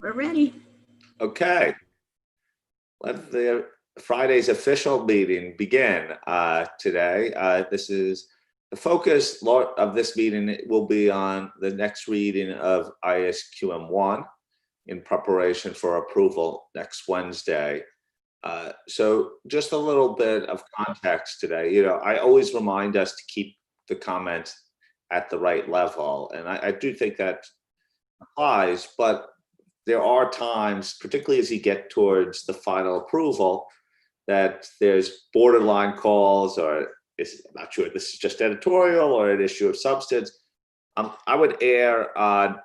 We're ready. Okay, let the Friday's official meeting begin today. This is the focus of this meeting. It will be on the next reading of ISQM 1 in preparation for approval next Wednesday. So just a little bit of context today. You know, I always remind us to keep the comments at the right level, and I do think that applies, but there are times, particularly as you get towards the final approval, that there's borderline calls, or I'm not sure this is just editorial or an issue of substance. I would err on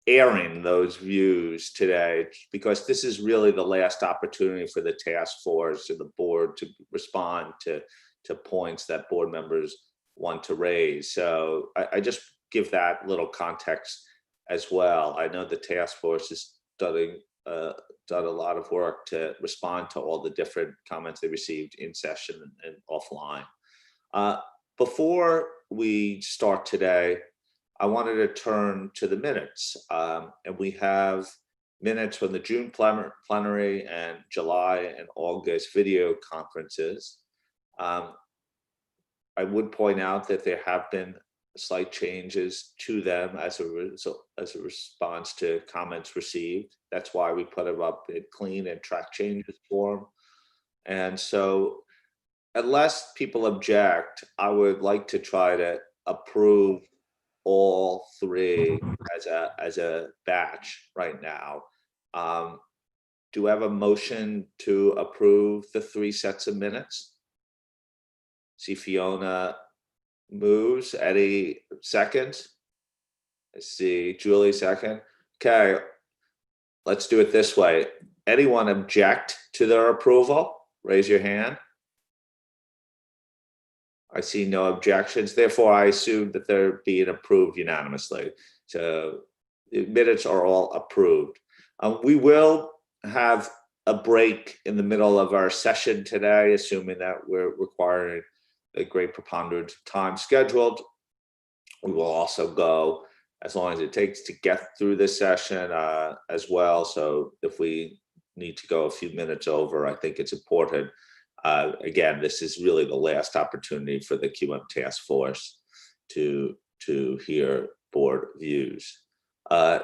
airing those views today, because this is really the last opportunity for the task force and the board to respond to points that board members want to raise. So I just give that little context as well. I know the task force has done a lot of work to respond to all the different comments they received in session and offline. Before we start today, I wanted to turn to the minutes, and we have minutes from the June plenary and July and August video conferences. I would point out that there have been slight changes to them as a response to comments received. That's why we put them up in clean and track changes form. And so unless people object, I would like to try to approve all three as a batch right now. Do I have a motion to approve the 3 sets of minutes? See Fiona moves. Eddie seconds. I see Julie second. Okay, let's do it this way. Anyone object to their approval? Raise your hand. I see no objections. Therefore, I assume that they're being approved unanimously. So the minutes are all approved. We will have a break in the middle of our session today, assuming that we're requiring a great preponderance of time scheduled. We will also go as long as it takes to get through this session as well. So if we need to go a few minutes over, I think it's important. Again, this is really the last opportunity for the QM task force to hear board views.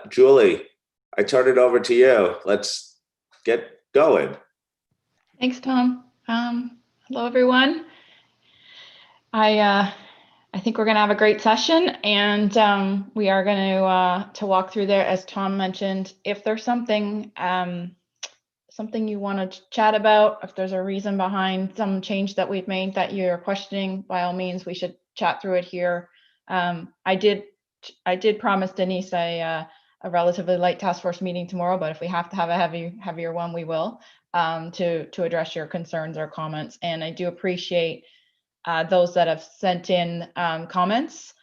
Julie, I turn it over to you. Let's get going. Thanks, Tom. Hello, everyone. I think we're going to have a great session, and we are going to walk through there, as Tom mentioned. If there's something you want to chat about, if there's a reason behind some change that we've made that you're questioning, by all means, we should chat through it here. I did promise Denise a relatively light task force meeting tomorrow, but if we have to have a heavier one, we will, to address your concerns or comments. And I do appreciate those that have sent in comments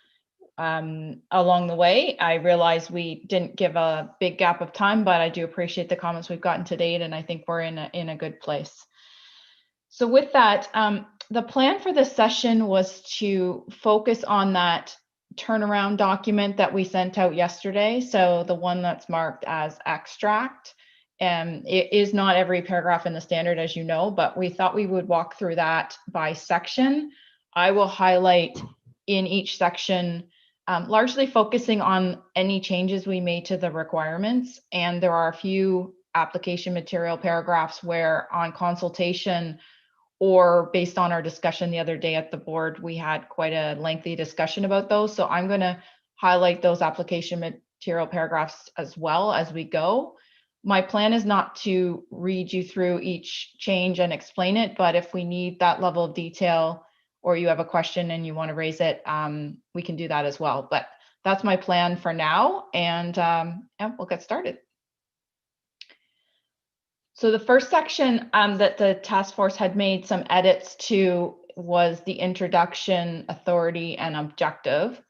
along the way. I realize we didn't give a big gap of time, but I do appreciate the comments we've gotten to date, and I think we're in a good place. So with that, the plan for this session was to focus on that turnaround document that we sent out yesterday. So the one that's marked as extract. It is not every paragraph in the standard, as you know, but we thought we would walk through that by section. I will highlight in each section, largely focusing on any changes we made to the requirements. And there are a few application material paragraphs where, on consultation or based on our discussion the other day at the board, we had quite a lengthy discussion about those. So I'm going to highlight those application material paragraphs as well as we go. My plan is not to read you through each change and explain it, but if we need that level of detail, or you have a question and you want to raise it, we can do that as well. But that's my plan for now, and we'll get started. So the first section that the task force had made some edits to was the introduction, authority, and objective.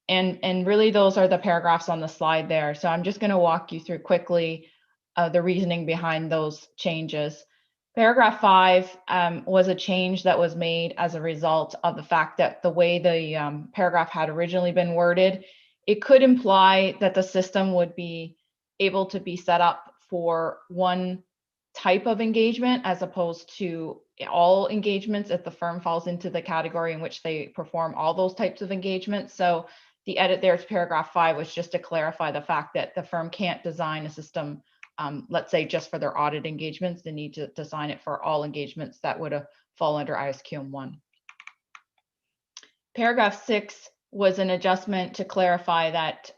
And really those are the paragraphs on the slide there. So I'm just going to walk you through quickly the reasoning behind those changes. Paragraph 5 was a change that was made as a result of the fact that the way the paragraph had originally been worded, it could imply that the system would be able to be set up for one type of engagement as opposed to all engagements if the firm falls into the category in which they perform all those types of engagements. So the edit there to paragraph 5 was just to clarify the fact that the firm can't design a system, let's say just for their audit engagements. They need to design it for all engagements that would fall under ISQM 1. Paragraph 6 was an adjustment to clarify that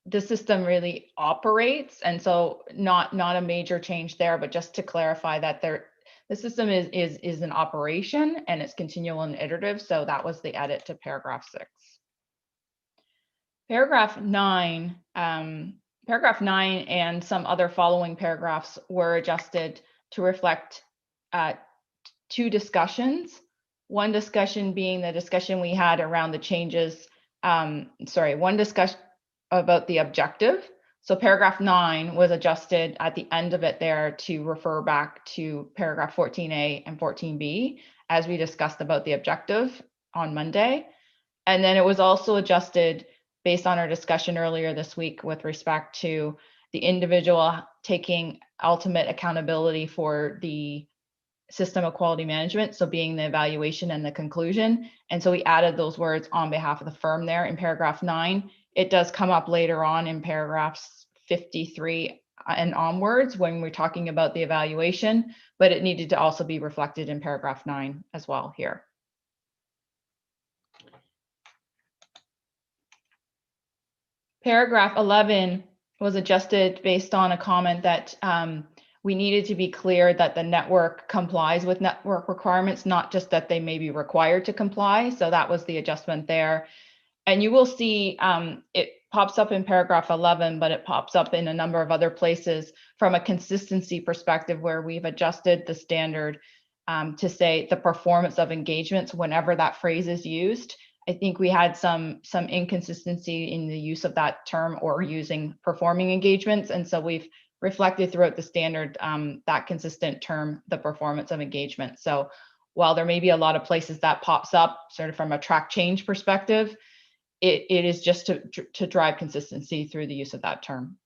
the system really operates, and so not a major change there, but just to clarify that the system is an operation and it's continual and iterative. So that was the edit to paragraph 6. Paragraph 9 and some other following paragraphs were adjusted to reflect 2 discussions. One discussion being the discussion we had around the changes. One discussion about the objective. So paragraph 9 was adjusted at the end of it there to refer back to paragraph 14A and 14B, as we discussed about the objective on Monday. And then it was also adjusted based on our discussion earlier this week with respect to the individual taking ultimate accountability for the system of quality management, so being the evaluation and the conclusion. And so we added those words on behalf of the firm there in paragraph 9. It does come up later on in paragraphs 53 and onwards when we're talking about the evaluation, but it needed to also be reflected in paragraph 9 as well here. Paragraph 11 was adjusted based on a comment that we needed to be clear that the network complies with network requirements, not just that they may be required to comply. So that was the adjustment there. And you will see it pops up in paragraph 11, but it pops up in a number of other places from a consistency perspective where we've adjusted the standard to say the performance of engagements whenever that phrase is used. I think we had some inconsistency in the use of that term or using performing engagements. And so we've reflected throughout the standard that consistent term, the performance of engagement. So while there may be a lot of places that pops up sort of from a track change perspective, it is just to drive consistency through the use of that term.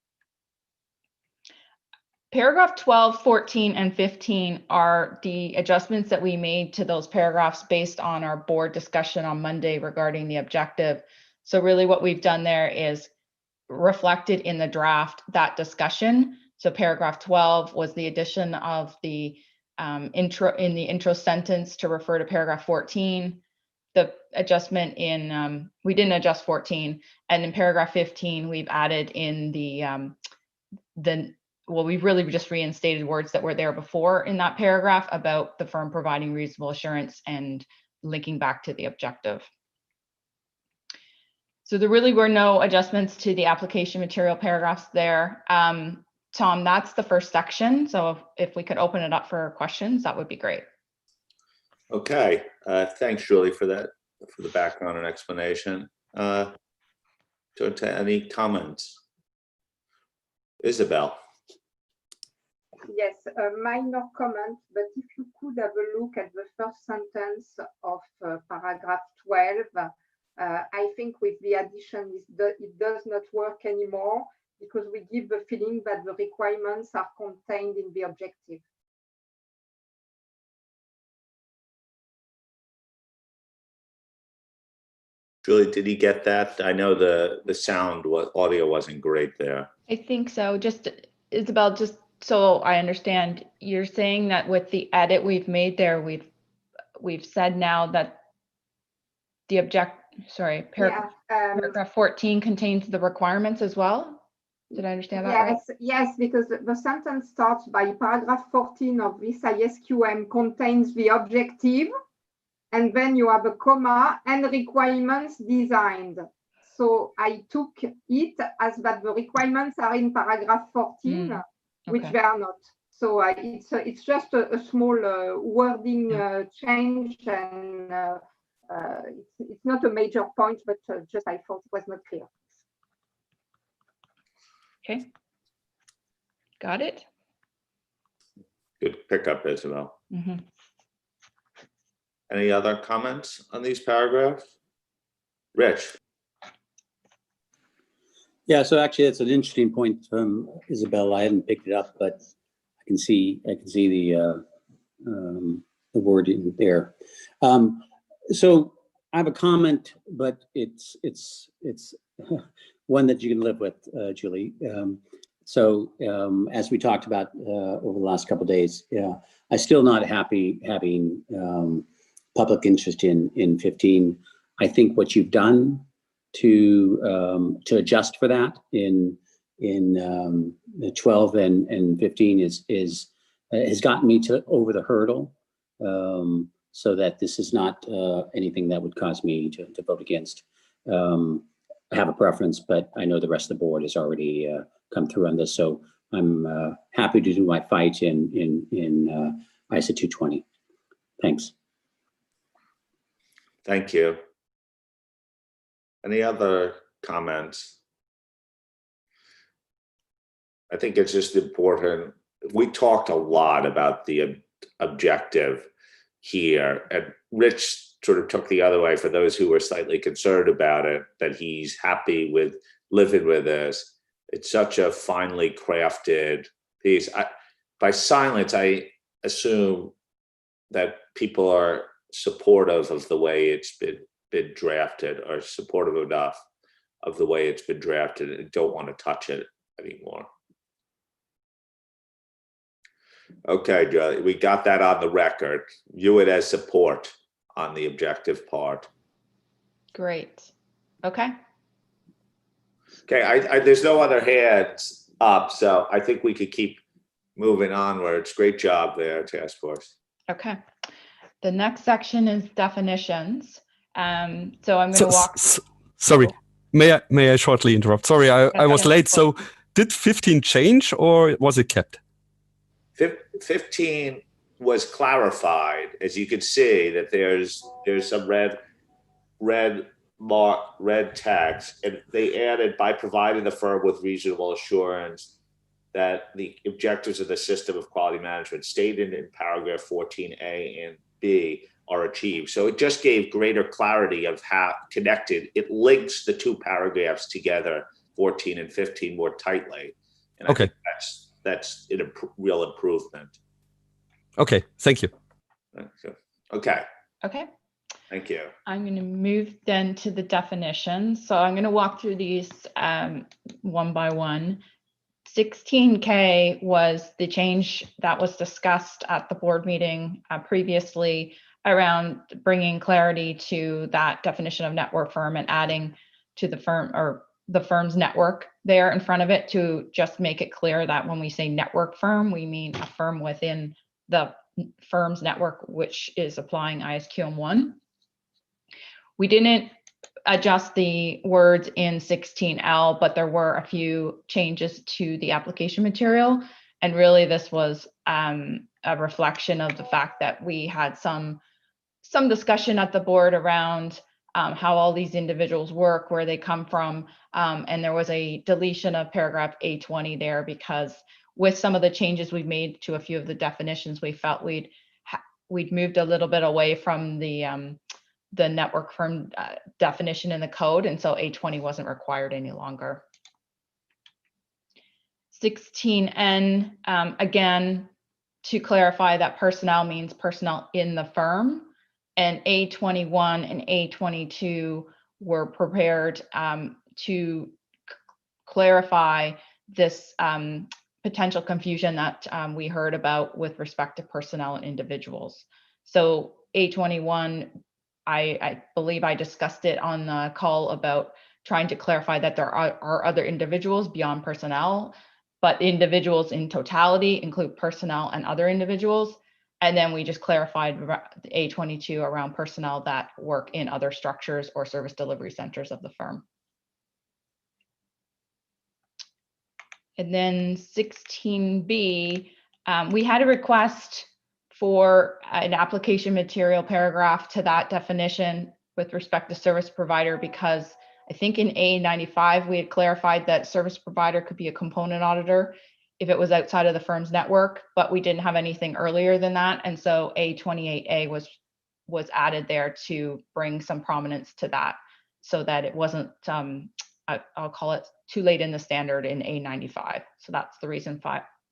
Paragraph 12, 14, and 15 are the adjustments that we made to those paragraphs based on our board discussion on Monday regarding the objective. So really what we've done there is reflected in the draft that discussion. So paragraph 12 was the addition of the intro sentence to refer to paragraph 14. The adjustment in, we didn't adjust 14. And in paragraph 15, we've added in well, we've really just reinstated words that were there before in that paragraph about the firm providing reasonable assurance and linking back to the objective. So there really were no adjustments to the application material paragraphs there. Tom, that's the first section. So if we could open it up for questions, that would be great. Okay, thanks, Julie, for that, for the background and explanation. Any comments? Isabel. Yes, a minor comment, but if you could have a look at the first sentence of paragraph 12, I think with the addition, it does not work anymore because we give the feeling that the requirements are contained in the objective. Julie, did he get that? I know the audio wasn't great there. I think so. Just Isabel, just so I understand, you're saying that with the edit we've made there, we've said now that the paragraph 14 contains the requirements as well. Did I understand that right? Yes, because the sentence starts by paragraph 14 of this ISQM contains the objective, and then you have a comma and requirements designed. So I took it as that the requirements are in paragraph 14, which they are not. So it's just a small wording change, and it's not a major point, but just I thought it was not clear. Okay, got it. Good pickup, Isabel. Mm-hmm. Any other comments on these paragraphs? Rich. Yeah, so actually that's an interesting point from Isabel. I hadn't picked it up, but I can see the wording there. So I have a comment, but it's one that you can live with, Julie. As we talked about over the last couple of days, I'm still not happy having public interest in 15. I think what you've done to adjust for that in the 12 and 15 has gotten me to over the hurdle, so that this is not anything that would cause me to vote against. I have a preference, but I know the rest of the board has already come through on this, so I'm happy to do my fight in ISA 220. Thanks. Thank you. Any other comments? I think it's just important. We talked a lot about the objective here, and Rich sort of took the other way for those who were slightly concerned about it, that he's happy with living with this. It's such a finely crafted piece. By silence, I assume that people are supportive of the way it's been drafted, or supportive enough of the way it's been drafted and don't want to touch it anymore. Okay, Joe, we got that on the record. View it as support on the objective part. Great. Okay. Okay, there's no other hands up, so I think we could keep moving onwards. Great job there, task force. Okay. The next section is definitions. So I'm going to walk. Sorry, may I shortly interrupt? Sorry, I was late. So did 15 change or was it kept? 15 was clarified, as you can see that there's some red text, and they added, by providing the firm with reasonable assurance that the objectives of the system of quality management stated in paragraph 14A and B are achieved. So it just gave greater clarity of how connected. It links the two paragraphs together, 14 and 15, more tightly. And okay. I think that's a real improvement. Okay, thank you. Okay. Okay. Thank you. I'm going to move then to the definitions. So I'm going to walk through these one by one. 16K was the change that was discussed at the board meeting previously around bringing clarity to that definition of network firm and adding to the firm, or the firm's network there in front of it, to just make it clear that when we say network firm, we mean a firm within the firm's network, which is applying ISQM 1. We didn't adjust the words in 16L, but there were a few changes to the application material. And really this was a reflection of the fact that we had some discussion at the board around how all these individuals work, where they come from. And there was a deletion of paragraph A20 there, because with some of the changes we've made to a few of the definitions, we felt we'd moved a little bit away from the network firm definition in the code. And so A20 wasn't required any longer. 16N, again, to clarify that personnel means personnel in the firm. And A21 and A22 were prepared to clarify this potential confusion that we heard about with respect to personnel and individuals. So A21, I believe I discussed it on the call about trying to clarify that there are other individuals beyond personnel, but individuals in totality include personnel and other individuals. And then we just clarified the A22 around personnel that work in other structures or service delivery centers of the firm. And then 16B, we had a request for an application material paragraph to that definition with respect to service provider, because I think in A95, we had clarified that service provider could be a component auditor if it was outside of the firm's network, but we didn't have anything earlier than that. And so A28A was added there to bring some prominence to that, so that it wasn't I'll call it too late in the standard in A95. So that's the reason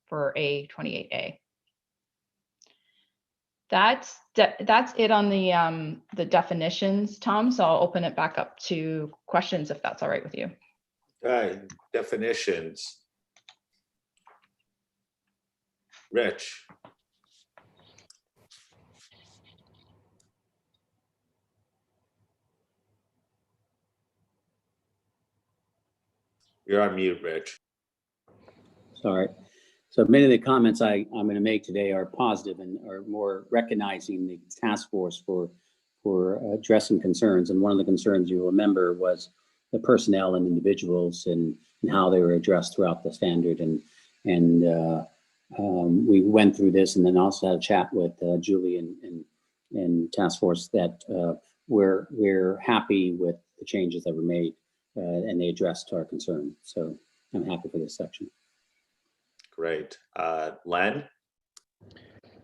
for A28A. That's it on the definitions, Tom. So I'll open it back up to questions if that's all right with you. All right, definitions. Rich. You're on mute, Rich. Sorry. So many of the comments I'm going to make today are positive and are more recognizing the task force for addressing concerns. And one of the concerns you remember was the personnel and individuals and how they were addressed throughout the standard. And we went through this and then also had a chat with Julie and task force that we're happy with the changes that were made and they addressed our concern. So I'm happy for this section. Great. Len?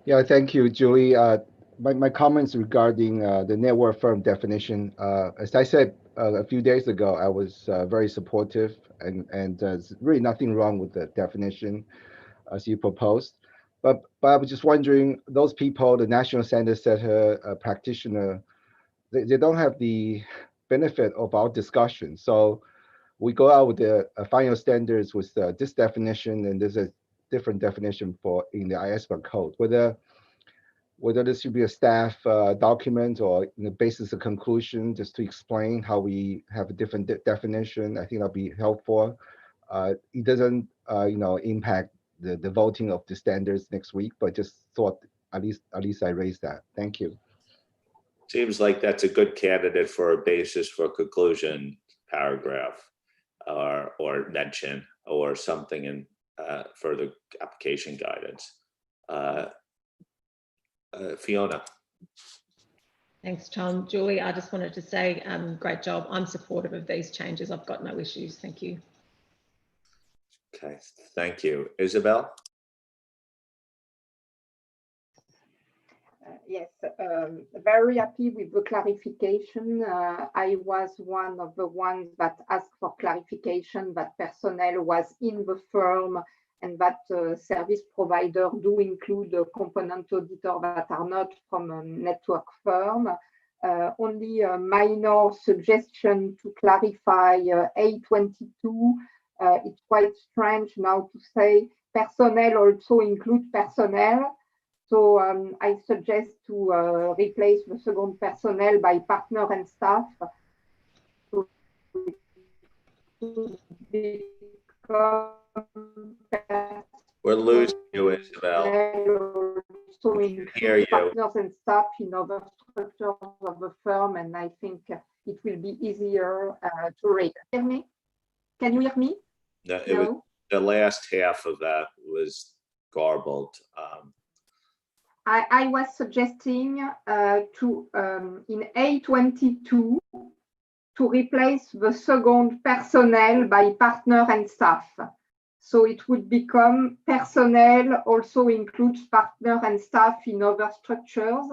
Yeah, thank you, Julie. My comments regarding the network firm definition, as I said a few days ago, I was very supportive and there's really nothing wrong with the definition as you proposed. But I was just wondering, those people, the national standard setter practitioner, they don't have the benefit of our discussion. So we go out with the final standards with this definition, and there's a different definition for in the ISQM code. Whether this should be a staff document or in the basis of conclusion, just to explain how we have a different definition, I think that'll be helpful. It doesn't, impact the voting of the standards next week, but just thought at least I raised that. Thank you. Seems like that's a good candidate for a basis for conclusion paragraph or mention or something in further application guidance. Fiona. Thanks, Tom. Julie, I just wanted to say great job. I'm supportive of these changes. I've got no issues. Thank you. Okay, thank you. Isabel? Yes, very happy with the clarification. I was one of the ones that asked for clarification that personnel was in the firm and that service provider do include a component auditor that are not from a network firm. Only a minor suggestion to clarify A22. It's quite strange now to say personnel also include personnel. So I suggest to replace the second personnel by partner and staff. We're losing you, Isabel. So we can hear you. Partners and staff in other structures of the firm, and I think it will be easier to read. Hear me? Can you hear me? No, was, the last half of that was garbled. I was suggesting to in A22 to replace the second personnel by partner and staff. So it would become personnel also includes partner and staff in other structures,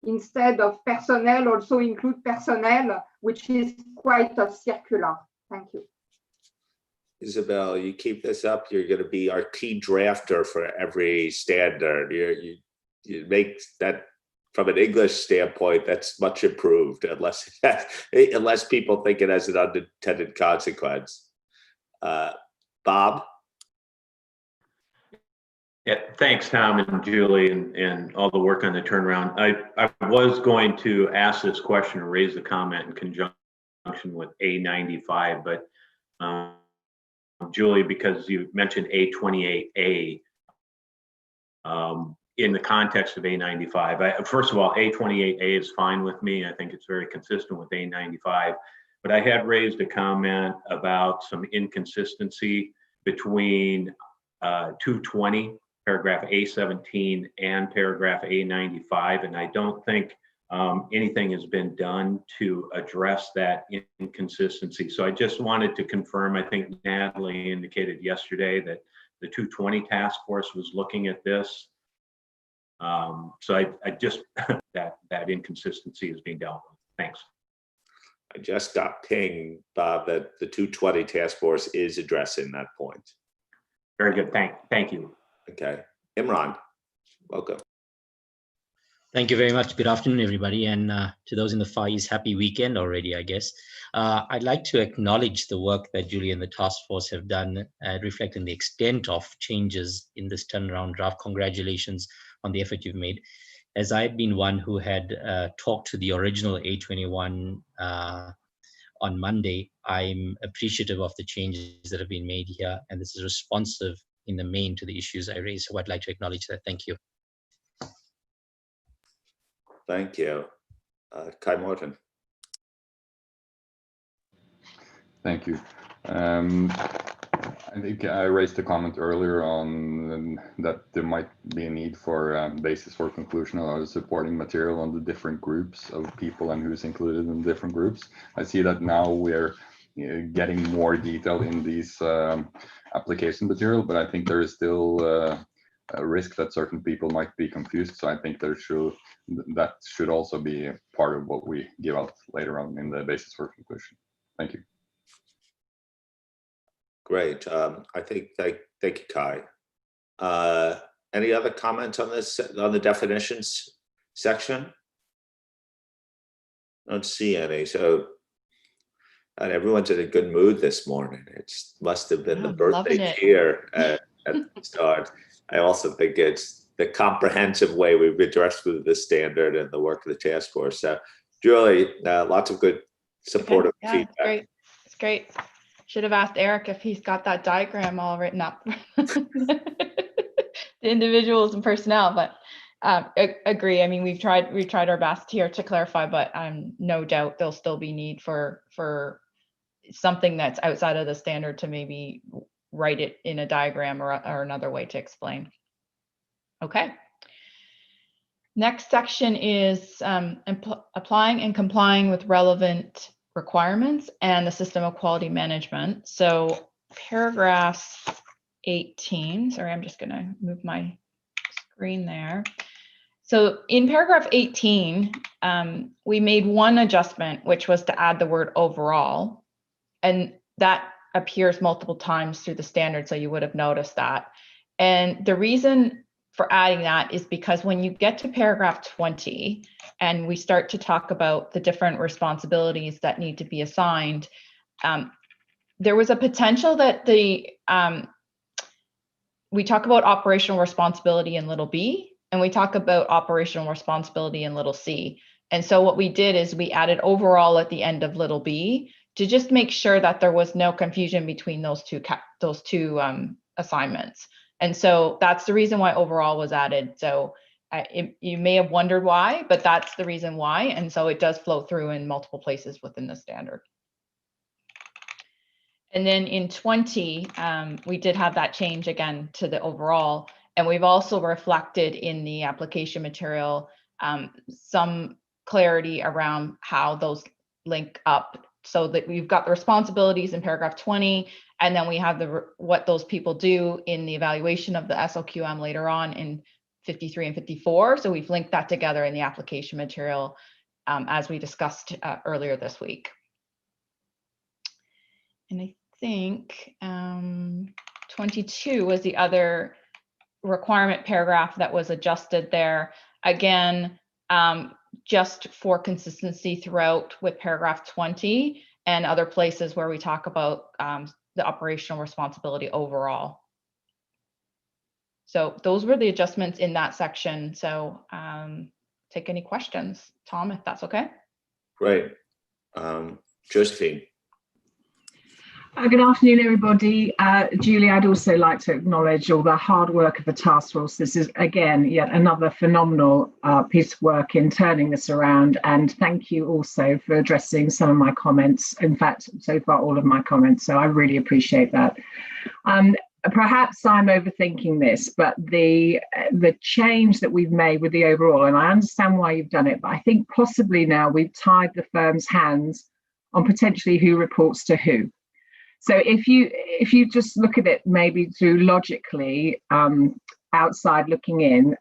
instead of personnel also include personnel, which is quite a circular. Thank you. Isabel, you keep this up, you're going to be our key drafter for every standard. You make that, from an English standpoint, that's much improved, unless people think it has an unintended consequence. Bob? Yeah, thanks, Tom and Julie, and all the work on the turnaround. I was going to ask this question or raise the comment in conjunction with A95, but Julie, because you mentioned A28A, in the context of A95, first of all, A28A is fine with me. I think it's very consistent with A95, but I had raised a comment about some inconsistency between 220, paragraph A17, and paragraph A95, and I don't think anything has been done to address that inconsistency. So I just wanted to confirm, I think Natalie indicated yesterday that the 220 task force was looking at this. So I just, that inconsistency is being dealt with. Thanks. I just got pinged, Bob, that the 220 task force is addressing that point. Very good. Thank you. Okay. Imran, welcome. Thank you very much. Good afternoon, everybody. And to those in the Far East, happy weekend already, I guess. I'd like to acknowledge the work that Julie and the task force have done, reflecting the extent of changes in this turnaround draft. Congratulations on the effort you've made. As I've been one who had talked to the original A21 on Monday, I'm appreciative of the changes that have been made here, and this is responsive in the main to the issues I raised. So I'd like to acknowledge that. Thank you. Thank you. Kai Morton. Thank you. I think I raised a comment earlier on that there might be a need for basis for conclusion or supporting material on the different groups of people and who's included in different groups. I see that now we're getting more detail in these application material, but I think there is still a risk that certain people might be confused. So I think that should also be a part of what we give out later on in the basis for conclusion. Thank you. Great. I think thank you, Kai. Any other comments on this, on the definitions section? I don't see any. So everyone's in a good mood this morning. It must have been the birthday cheer at the start. I also think it's the comprehensive way we've addressed with the standard and the work of the task force. So, Julie, lots of good supportive feedback. It's great. It's great. Should have asked Eric if he's got that diagram all written up. The individuals and personnel, but agree. I mean, we've tried our best here to clarify, but no doubt there'll still be need for something that's outside of the standard to maybe write it in a diagram or another way to explain. Okay. Next section is applying and complying with relevant requirements and the system of quality management. So paragraph 18, sorry, I'm just gonna move my screen there. So in paragraph 18, we made one adjustment, which was to add the word overall, and that appears multiple times through the standard, so you would have noticed that. And the reason for adding that is because when you get to paragraph 20 and we start to talk about the different responsibilities that need to be assigned, there was a potential that we talk about operational responsibility in little b, and we talk about operational responsibility in little c. And so what we did is we added overall at the end of little b to just make sure that there was no confusion between those two assignments. And so that's the reason why overall was added. So you may have wondered why, but that's the reason why. And so it does flow through in multiple places within the standard. And then in 20, we did have that change again to the overall. And we've also reflected in the application material some clarity around how those link up, so that we've got the responsibilities in paragraph 20, and then we have what those people do in the evaluation of the SOQM later on in 53 and 54. So we've linked that together in the application material as we discussed earlier this week. And I think 22 was the other requirement paragraph that was adjusted there. Again, just for consistency throughout with paragraph 20 and other places where we talk about the operational responsibility overall. So those were the adjustments in that section. So take any questions, Tom, if that's okay. Great. Josephine. Good afternoon, everybody. Julie, I'd also like to acknowledge all the hard work of the task force. This is, again, yet another phenomenal piece of work in turning this around. And thank you also for addressing some of my comments. In fact, so far, all of my comments. So I really appreciate that. Perhaps I'm overthinking this, but the change that we've made with the overall, and I understand why you've done it, but I think possibly now we've tied the firm's hands on potentially who reports to who. So if you just look at it maybe through logically outside looking in,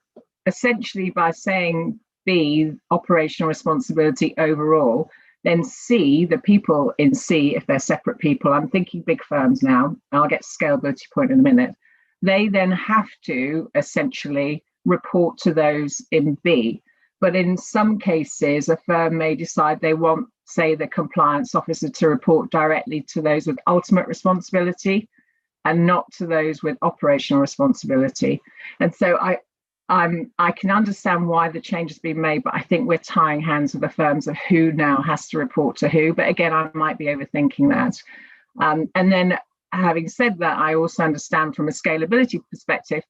essentially by saying B, operational responsibility overall, Then C, the people in C, if they're separate people, I'm thinking big firms now, I'll get scalability point in a minute, they then have to essentially report to those in B. But in some cases, a firm may decide they want, say, the compliance officer to report directly to those with ultimate responsibility and not to those with operational responsibility. And so I can understand why the change has been made, but I think we're tying hands with the firms of who now has to report to who. But again, I might be overthinking that. And then having said that, I also understand from a scalability perspective,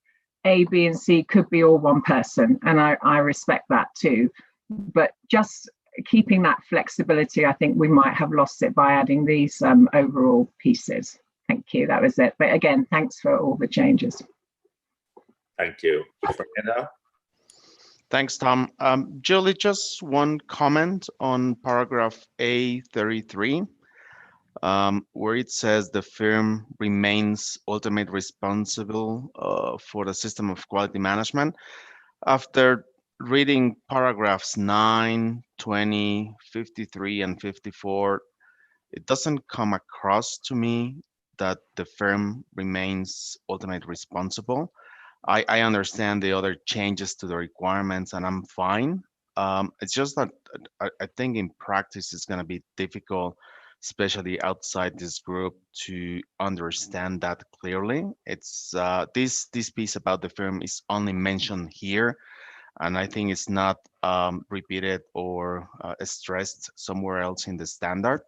A, B, and C could be all one person, and I respect that too. But just keeping that flexibility, I think we might have lost it by adding these overall pieces. Thank you, that was it. But again, thanks for all the changes. Thank you. Fernando? Thanks, Tom. Julie, just one comment on paragraph A33, where it says the firm remains ultimately responsible for the system of quality management. After reading paragraphs 9, 20, 53, and 54, it doesn't come across to me that the firm remains ultimately responsible. I understand the other changes to the requirements, and I'm fine. It's just that I think in practice it's going to be difficult, especially outside this group, to understand that clearly. It's this piece about the firm is only mentioned here, and I think it's not repeated or stressed somewhere else in the standard.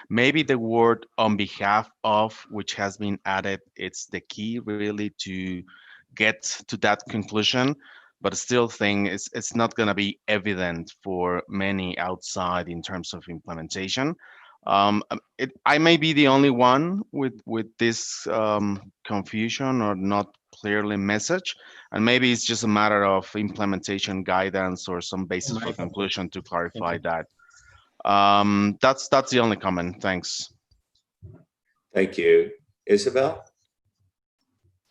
Maybe the word on behalf of, which has been added, it's the key really to get to that conclusion, but I still think it's not going to be evident for many outside in terms of implementation. I may be the only one with this confusion or not clearly message, and maybe it's just a matter of implementation guidance or some basis for conclusion to clarify that. That's the only comment. Thanks. Thank you. Isabel?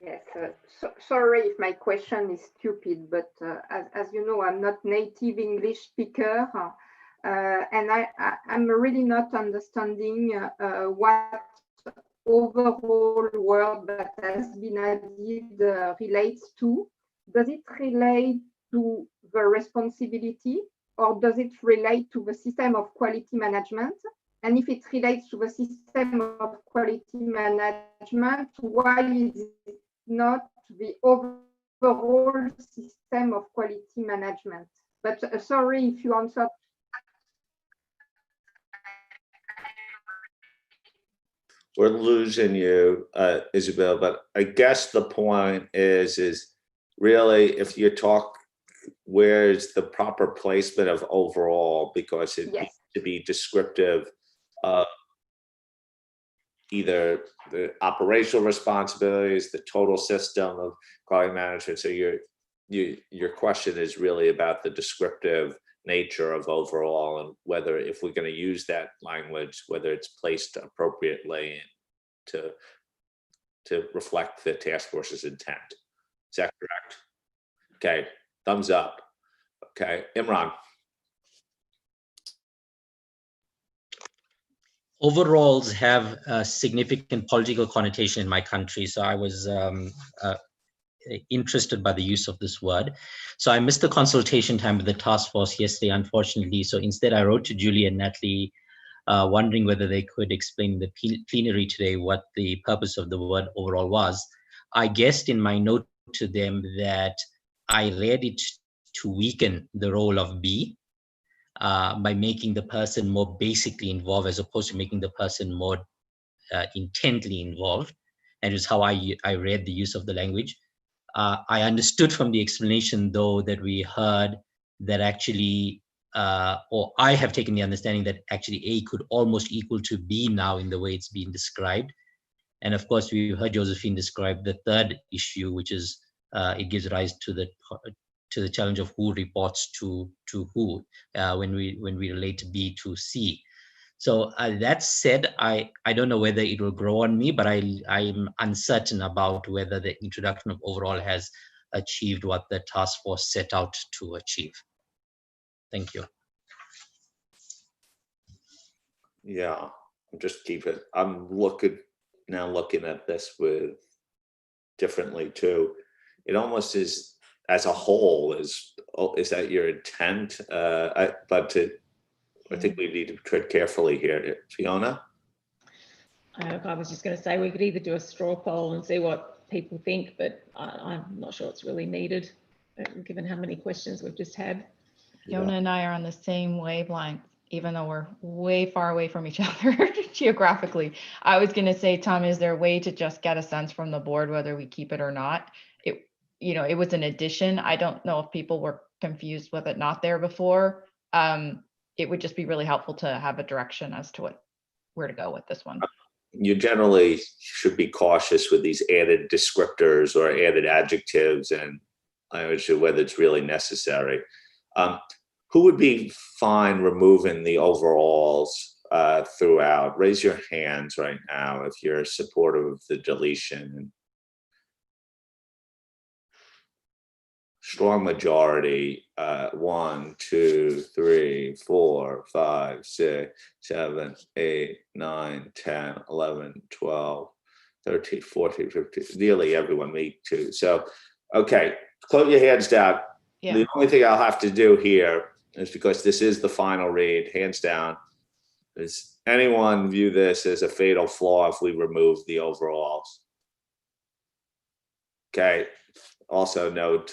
Yes, sorry if my question is stupid, but as you know, I'm not native English speaker, and I'm really not understanding what overall word that has been added relates to. Does it relate to the responsibility, or does it relate to the system of quality management? And if it relates to the system of quality management, why is it not the overall system of quality management? But sorry if you answered. We're losing you, Isabel, but I guess the point is really if you talk, where's the proper placement of overall, because it needs to be descriptive of either the operational responsibilities, the total system of quality management. So your question is really about the descriptive nature of overall, and whether, if we're going to use that language, whether it's placed appropriately to reflect the task force's intent. Is that correct? Okay, thumbs up. Okay, Imran. Overalls have a significant political connotation in my country, so I was interested by the use of this word. So I missed the consultation time with the task force yesterday, unfortunately. So instead, I wrote to Julie and Natalie, wondering whether they could explain the plenary today what the purpose of the word overall was. I guessed in my note to them that I read it to weaken the role of B, by making the person more basically involved as opposed to making the person more intently involved. And it's how I read the use of the language. I understood from the explanation, though, that we heard that actually, or I have taken the understanding that actually A could almost equal to B now in the way it's being described. And of course, we heard Josephine describe the third issue, which is it gives rise to the challenge of who reports to who when we relate B to C. So that said, I don't know whether it will grow on me, but I'm uncertain about whether the introduction of overall has achieved what the task force set out to achieve. Thank you. Yeah, I'm looking at this with differently too. It almost is as a whole is that your intent? I think we need to tread carefully here. Fiona? I was just going to say we could either do a straw poll and see what people think, but I'm not sure it's really needed, given how many questions we've just had. Fiona and I are on the same wavelength, even though we're way far away from each other geographically. I was going to say, Tom, is there a way to just get a sense from the board whether we keep it or not? It was an addition. I don't know if people were confused with it not there before. It would just be really helpful to have a direction as to where to go with this one. You generally should be cautious with these added descriptors or added adjectives, and I would say whether it's really necessary. Who would be fine removing the overalls throughout? Raise your hands right now if you're supportive of the deletion. Strong majority, 1, 2, 3, 4, 5, 6, 7, 8, 9, 10, 11, 12, 13, 14, 15, nearly everyone, me too. So, okay, close your hands down. Yeah. The only thing I'll have to do here is, because this is the final read, hands down, does anyone view this as a fatal flaw if we remove the overalls? Okay, also note,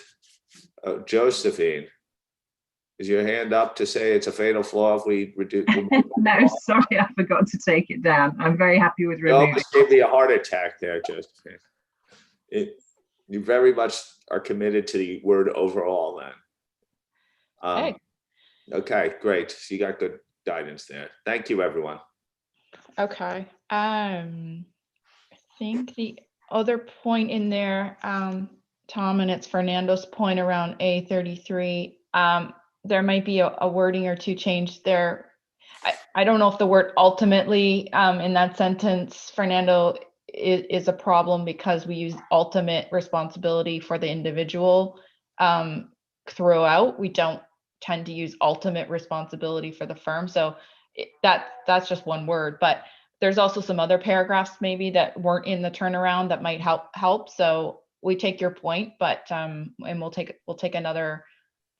Josephine, is your hand up to say it's a fatal flaw if we reduce? No, sorry, I forgot to take it down. I'm very happy with You removing. almost gave me a heart attack there, Josephine. You very much are committed to the word overall then. Okay, great. So you got good guidance there. Thank you, everyone. Okay. I think the other point in there, Tom, and it's Fernando's point around A33, there might be a wording or two change there. I don't know if the word ultimately in that sentence, Fernando, is a problem because we use ultimate responsibility for the individual throughout. We don't tend to use ultimate responsibility for the firm. So that's just one word, but there's also some other paragraphs maybe that weren't in the turnaround that might help. So we take your point, but and we'll take another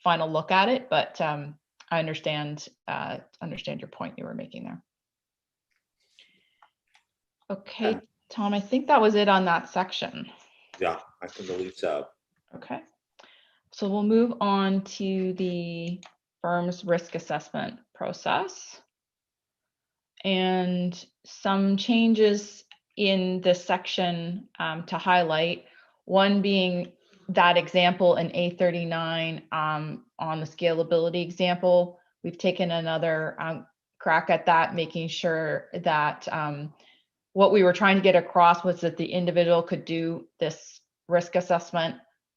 final look at it. But I understand your point you were making there. Okay, Tom, I think that was it on that section. Yeah, I can believe so. Okay, so we'll move on to the firm's risk assessment process. And some changes in this section to highlight, one being that example in A39 on the scalability example. We've taken another crack at that, making sure that what we were trying to get across was that the individual could do this risk assessment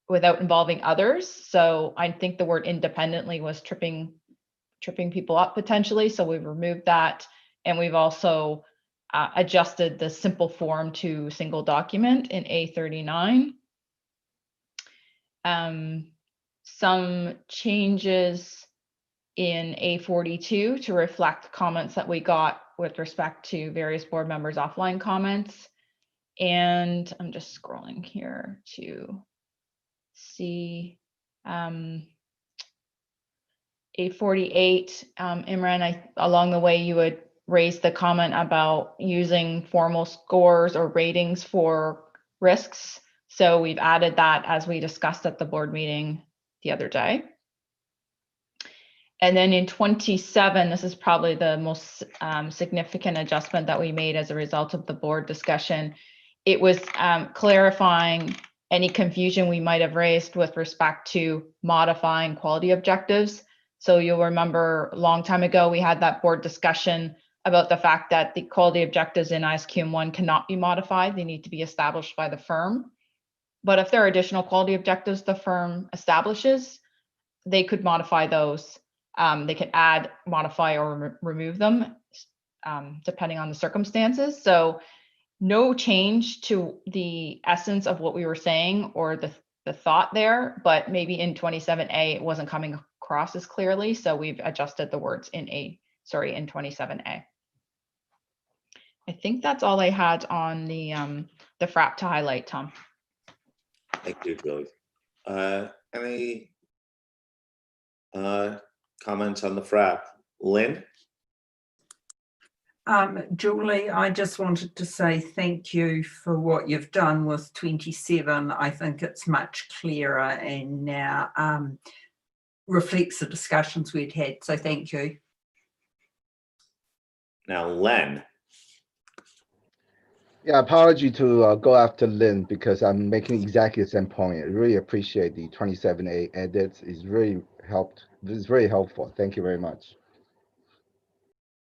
without involving others. So I think the word independently was tripping people up potentially. So we've removed that. And we've also adjusted the simple form to single document in A39. Some changes in A42 to reflect comments that we got with respect to various board members' offline comments. And I'm just scrolling here to see A48, Imran, along the way you would raise the comment about using formal scores or ratings for risks. So we've added that as we discussed at the board meeting the other day. And then in 27, this is probably the most significant adjustment that we made as a result of the board discussion. It was clarifying any confusion we might have raised with respect to modifying quality objectives. So you'll remember a long time ago, we had that board discussion about the fact that the quality objectives in ISQM 1 cannot be modified. They need to be established by the firm. But if there are additional quality objectives the firm establishes, they could modify those. They can add, modify, or remove them depending on the circumstances. So no change to the essence of what we were saying or the thought there, but maybe in 27A, it wasn't coming across as clearly. So we've adjusted the words in 27A. I think that's all I had on the FRAP to highlight, Tom. Thank you, Julie. Any comments on the FRAP? Lynn? Julie, I just wanted to say thank you for what you've done with 27. I think it's much clearer and now reflects the discussions we'd had. So thank you. Now, Len. Yeah, apology to go after Lynn because I'm making exactly the same point. I really appreciate the 27A edits. It's really helped. It's very helpful. Thank you very much.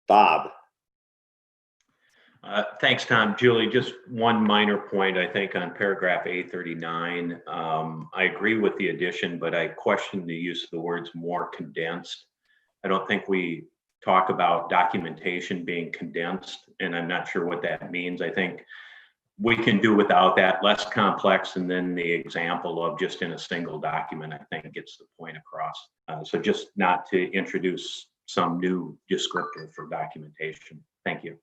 Bob. Thanks, Tom. Julie, just one minor point, I think, on paragraph A39. I agree with the addition, but I question the use of the words more condensed. I don't think we talk about documentation being condensed, and I'm not sure what that means. I think we can do without that, less complex, and then the example of just in a single document, I think gets the point across. So just not to introduce some new descriptor for documentation. Thank you.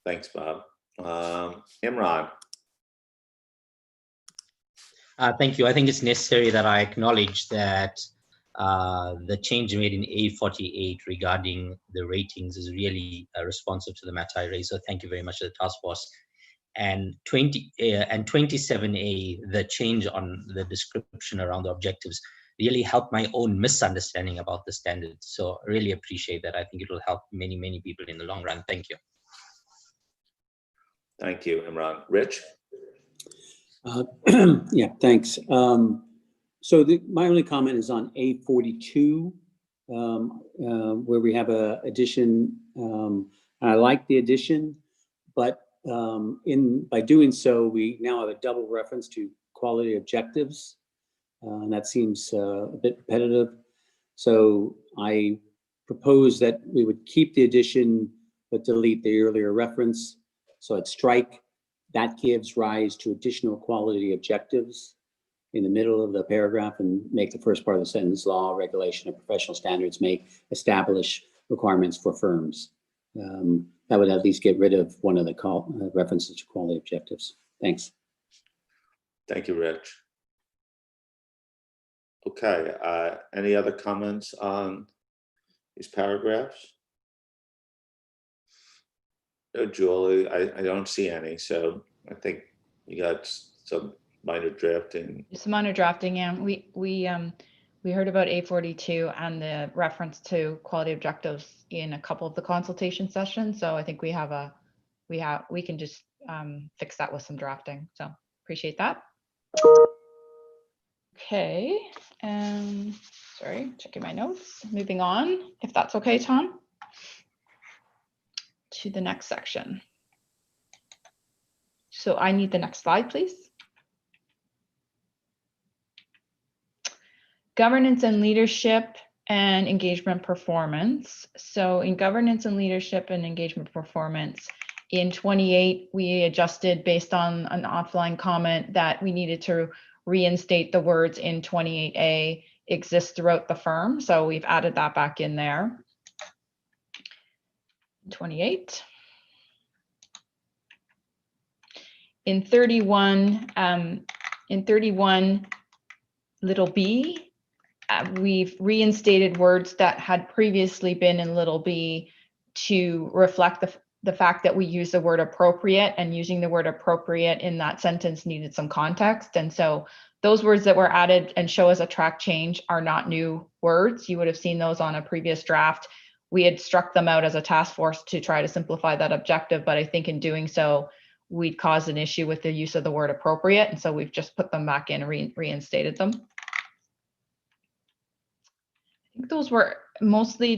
Thanks, Bob. Imran. Thank you. I think it's necessary that I acknowledge that the change made in A48 regarding the ratings is really responsive to the matter I raised. So thank you very much to the task force. And 27A, the change on the description around the objectives really helped my own misunderstanding about the standards. So I really appreciate that. I think it will help many, many people in the long run. Thank you. Thank you, Imran. Rich? Yeah, thanks. So my only comment is on A42, where we have a addition. I like the addition, but by doing so, we now have a double reference to quality objectives, and that seems a bit repetitive. So I propose that we would keep the addition, but delete the earlier reference. So I'd strike, that gives rise to additional quality objectives in the middle of the paragraph and make the first part of the sentence law, regulation, and professional standards may establish requirements for firms. That would at least get rid of one of the references to quality objectives. Thanks. Thank you, Rich. Okay, any other comments on these paragraphs? No, Julie, I don't see any, so I think you got some minor drafting. Some minor drafting, yeah. We heard about A42 and the reference to quality objectives in a couple of the consultation sessions. So I think we can just fix that with some drafting. So appreciate that. Okay, sorry, checking my notes. Moving on, if that's okay, Tom, to the next section. So I need the next slide, please. Governance and leadership and engagement performance. So in governance and leadership and engagement performance, in 28, we adjusted based on an offline comment that we needed to reinstate the words in 28A exist throughout the firm. So we've added that back in there. 28. In 31, little b, we've reinstated words that had previously been in little b to reflect the fact that we use the word appropriate, and using the word appropriate in that sentence needed some context. And so those words that were added and show as a track change are not new words. You would have seen those on a previous draft. We had struck them out as a task force to try to simplify that objective, but I think in doing so, we'd caused an issue with the use of the word appropriate. And so we've just put them back in and reinstated them. I think those were mostly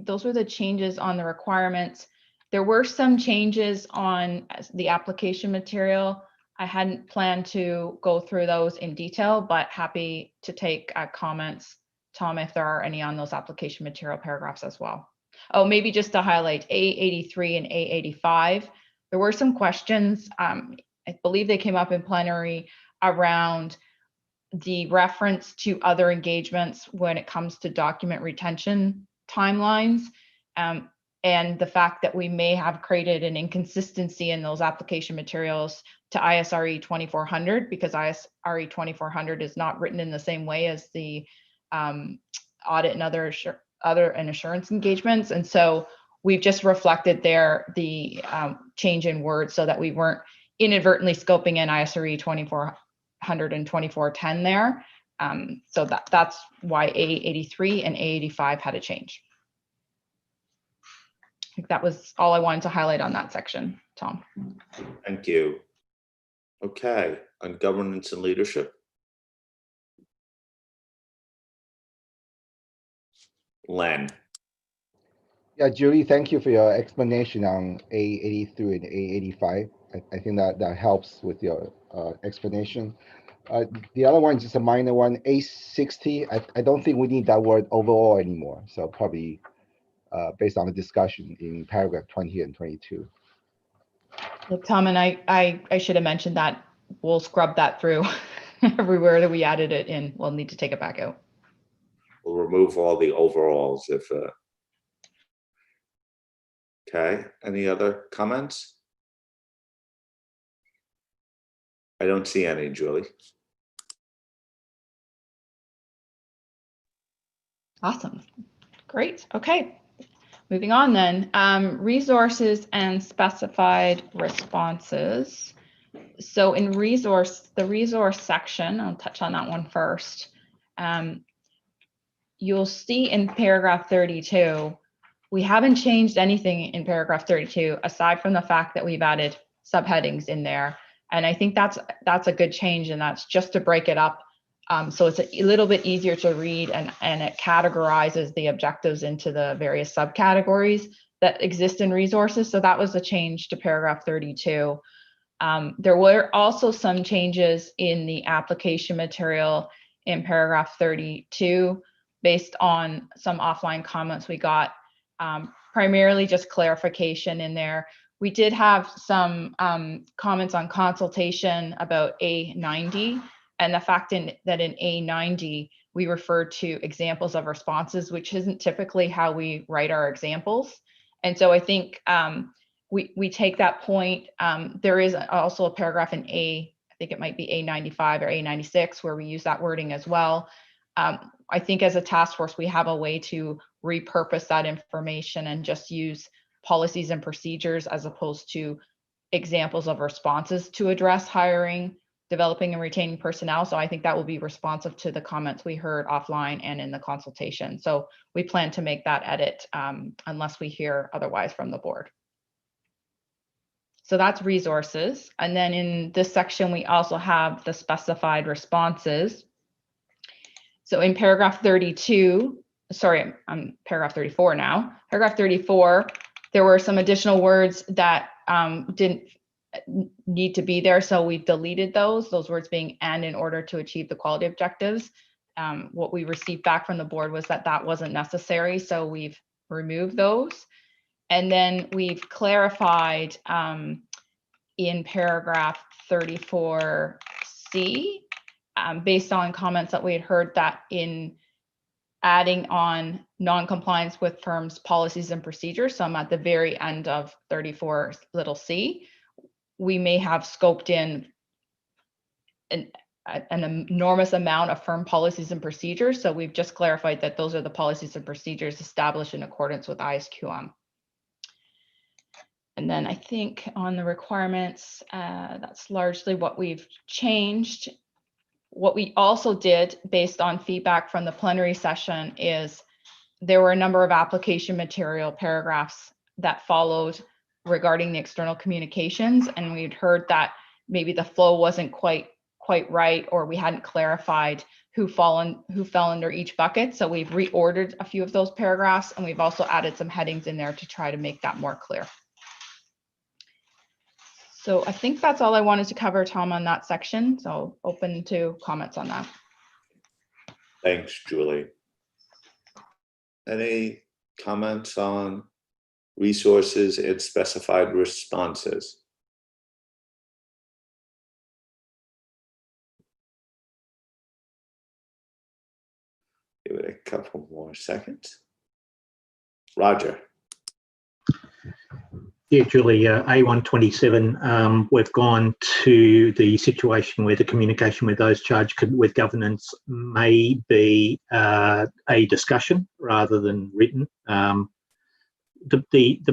those were the changes on the requirements. There were some changes on the application material. I hadn't planned to go through those in detail, but happy to take comments, Tom, if there are any on those application material paragraphs as well. Oh, maybe just to highlight A83 and A85. There were some questions, I believe they came up in plenary, around the reference to other engagements when it comes to document retention timelines. and the fact that we may have created an inconsistency in those application materials to ISRE 2400, because ISRE 2400 is not written in the same way as the audit and other assurance engagements. And so we've just reflected there the change in words so that we weren't inadvertently scoping in ISRE 2400 and 2410 there. So that's why A83 and A85 had a change. I think that was all I wanted to highlight on that section, Tom. Thank you. Okay, on governance and leadership. Len. Yeah, Julie, thank you for your explanation on A83 and A85. I think that helps with your explanation. The other one is just a minor one, A60. I don't think we need that word overall anymore. So probably based on the discussion in paragraph 20 and 22. Look, Tom, and I should have mentioned that. We'll scrub that through everywhere that we added it in. We'll need to take it back out. We'll remove all the overalls if. Okay, any other comments? I don't see any, Julie. Awesome. Great. Okay. Moving on then. Resources and specified responses. So in the resource section, I'll touch on that one first. You'll see in paragraph 32, we haven't changed anything in paragraph 32 aside from the fact that we've added subheadings in there. And I think that's a good change, and that's just to break it up. So it's a little bit easier to read, and it categorizes the objectives into the various subcategories that exist in resources. So that was a change to paragraph 32. There were also some changes in the application material in paragraph 32 based on some offline comments we got, primarily just clarification in there. We did have some comments on consultation about A90, and the fact that in A90, we referred to examples of responses, which isn't typically how we write our examples. And so I think we take that point. There is also a paragraph in I think it might be A95 or A96, where we use that wording as well. I think as a task force, we have a way to repurpose that information and just use policies and procedures as opposed to examples of responses to address hiring, developing and retaining personnel. So I think that will be responsive to the comments we heard offline and in the consultation. So we plan to make that edit unless we hear otherwise from the board. So that's resources. And then in this section, we also have the specified responses. So in paragraph 32, sorry, I'm paragraph 34 now. Paragraph 34, there were some additional words that didn't need to be there. So we deleted those words being "and" in order to achieve the quality objectives. What we received back from the board was that that wasn't necessary. So we've removed those. And then we've clarified in paragraph 34C, based on comments that we had heard, that in adding on non-compliance with firms' policies and procedures, so I'm at the very end of 34 little c, we may have scoped in an enormous amount of firm policies and procedures. So we've just clarified that those are the policies and procedures established in accordance with ISQM. And then I think on the requirements, that's largely what we've changed. What we also did, based on feedback from the plenary session, is there were a number of application material paragraphs that followed regarding the external communications, and we'd heard that maybe the flow wasn't quite right, or we hadn't clarified who fell under each bucket. So we've reordered a few of those paragraphs, and we've also added some headings in there to try to make that more clear. So I think that's all I wanted to cover, Tom, on that section. So open to comments on that. Thanks, Julie. Any comments on resources and specified responses? Give it a couple more seconds. Roger. Yeah, Julie, A127, we've gone to the situation where the communication with those charged with governance may be a discussion rather than written. The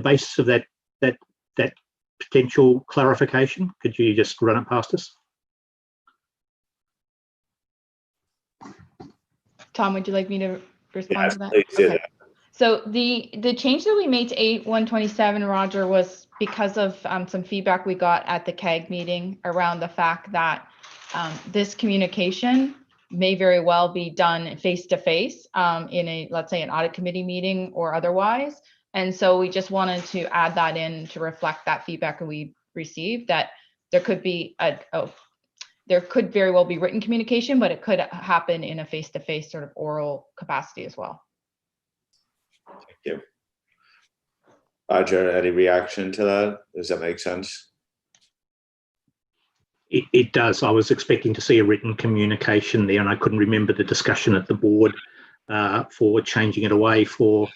basis of that potential clarification, could you just run it past us? Tom, would you like me to respond Yes, to that? please do Okay. that. So the change that we made to A127, Roger, was because of some feedback we got at the CAG meeting around the fact that this communication may very well be done face-to-face in a, let's say, an audit committee meeting or otherwise. And so we just wanted to add that in to reflect that feedback that we received, that there could be there could very well be written communication, but it could happen in a face-to-face sort of oral capacity as well. Thank you. Roger, any reaction to that? Does that make sense? It does. I was expecting to see a written communication there, and I couldn't remember the discussion at the board for changing it away for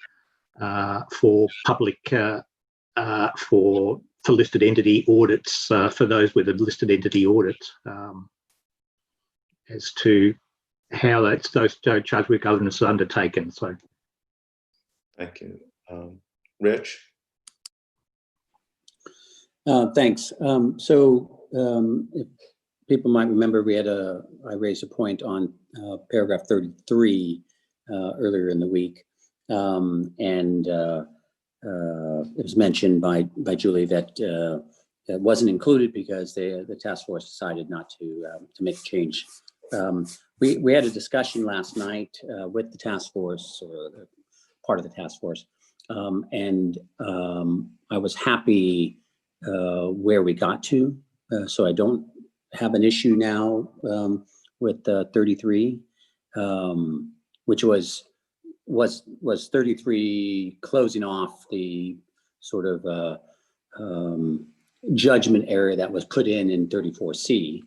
public for listed entity audits for those with a listed entity audit as to how those charged with governance are undertaken. So, thank you, Rich. Thanks. If people might remember, I raised a point on paragraph 33 earlier in the week, and it was mentioned by Julie that that wasn't included because the task force decided not to make a change. We had a discussion last night with the task force, or part of the task force, and I was happy where we got to, so I don't have an issue now with 33, which was 33 closing off the sort of judgment area that was put in 34C.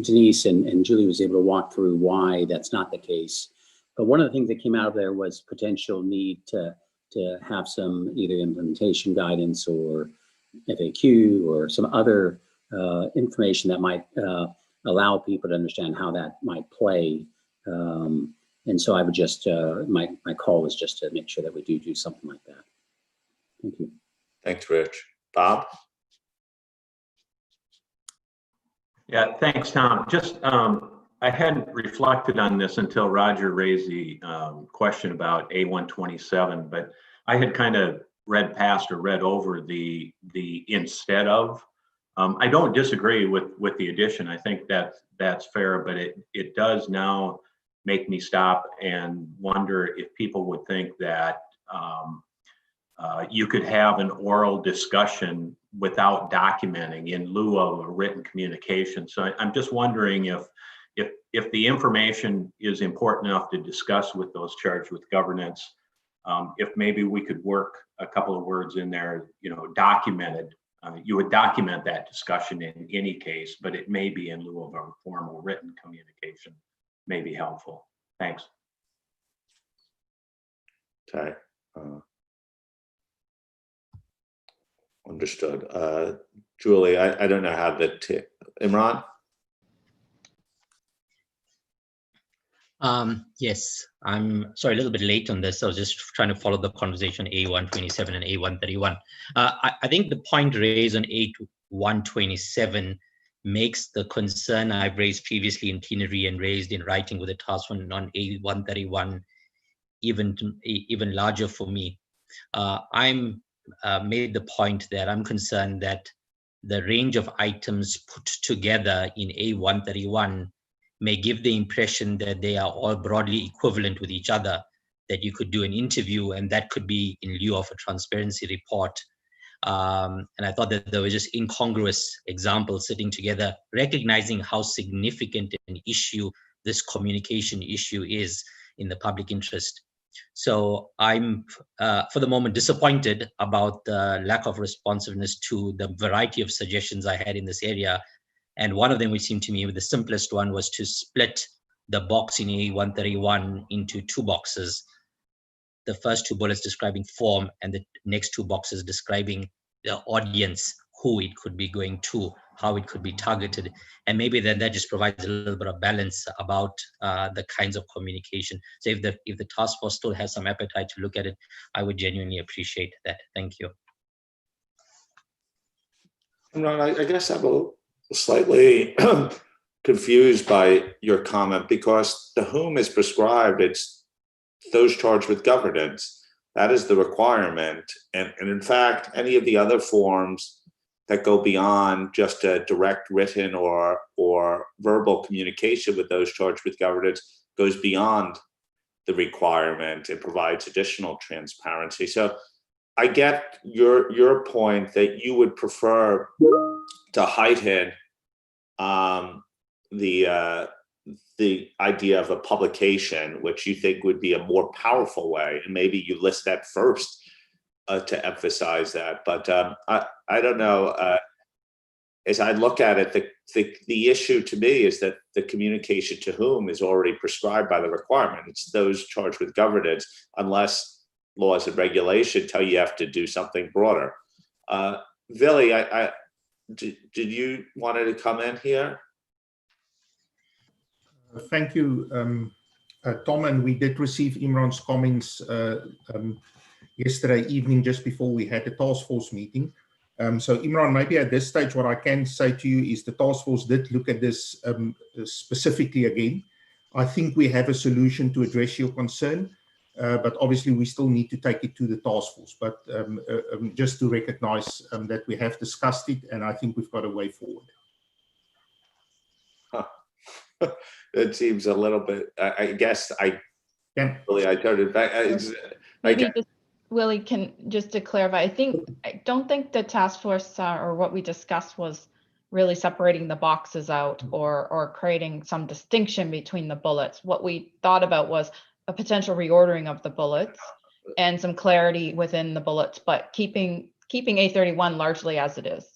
Denise and Julie was able to walk through why that's not the case. But one of the things that came out of there was potential need to have some either implementation guidance or FAQ or some other information that might allow people to understand how that might play. And so I would just, my call was just to make sure that we do something like that. Thank you. Thanks, Rich. Bob? Yeah, thanks, Tom. Just, I hadn't reflected on this until Roger raised the question about A127, but I had kind of read past or read over the instead of. I don't disagree with the addition. I think that's fair, but it does now make me stop and wonder if people would think that you could have an oral discussion without documenting in lieu of a written communication. So I'm just wondering if the information is important enough to discuss with those charged with governance, if maybe we could work a couple of words in there, documented. You would document that discussion in any case, but it may be in lieu of a formal written communication, may be helpful. Thanks. Okay. Understood. Julie, I don't know how Imran? Yes, I'm sorry, a little bit late on this. I was just trying to follow the conversation A127 and A131. I think the point raised on A127 makes the concern I've raised previously in plenary and raised in writing with the task force on A131 even larger for me. I'm made the point that I'm concerned that the range of items put together in A131 may give the impression that they are all broadly equivalent with each other, that you could do an interview and that could be in lieu of a transparency report. And I thought that there were just incongruous examples sitting together, recognizing how significant an issue this communication issue is in the public interest. So I'm, for the moment, disappointed about the lack of responsiveness to the variety of suggestions I had in this area. And one of them, which seemed to me the simplest one, was to split the box in A131 into two boxes. the first two bullets describing form and the next two boxes describing the audience, who it could be going to, how it could be targeted. And maybe then that just provides a little bit of balance about the kinds of communication. So if the task force still has some appetite to look at it, I would genuinely appreciate that. Thank you. Ron, I guess I'm slightly confused by your comment, because the whom is prescribed, it's those charged with governance. That is the requirement. And in fact, any of the other forms that go beyond just a direct written or verbal communication with those charged with governance goes beyond the requirement. It provides additional transparency. So I get your point that you would prefer to heighten the idea of a publication, which you think would be a more powerful way, and maybe you list that first to emphasize that. But I don't know. As I look at it, the issue to me is that the communication to whom is already prescribed by the requirement. It's those charged with governance, unless laws and regulation tell you have to do something broader. Vili, did you wanted to come in here? Thank you, Tom, and we did receive Imran's comments yesterday evening, just before we had the task force meeting. So Imran, maybe at this stage, what I can say to you is the task force did look at this specifically again. I think we have a solution to address your concern, but obviously we still need to take it to the task force. But just to recognize that we have discussed it, and I think we've got a way forward. Huh. It seems a little bit, I guess I turned it back. Willie, just to clarify, I don't think the task force or what we discussed was really separating the boxes out or creating some distinction between the bullets. What we thought about was a potential reordering of the bullets and some clarity within the bullets, but keeping A31 largely as it is.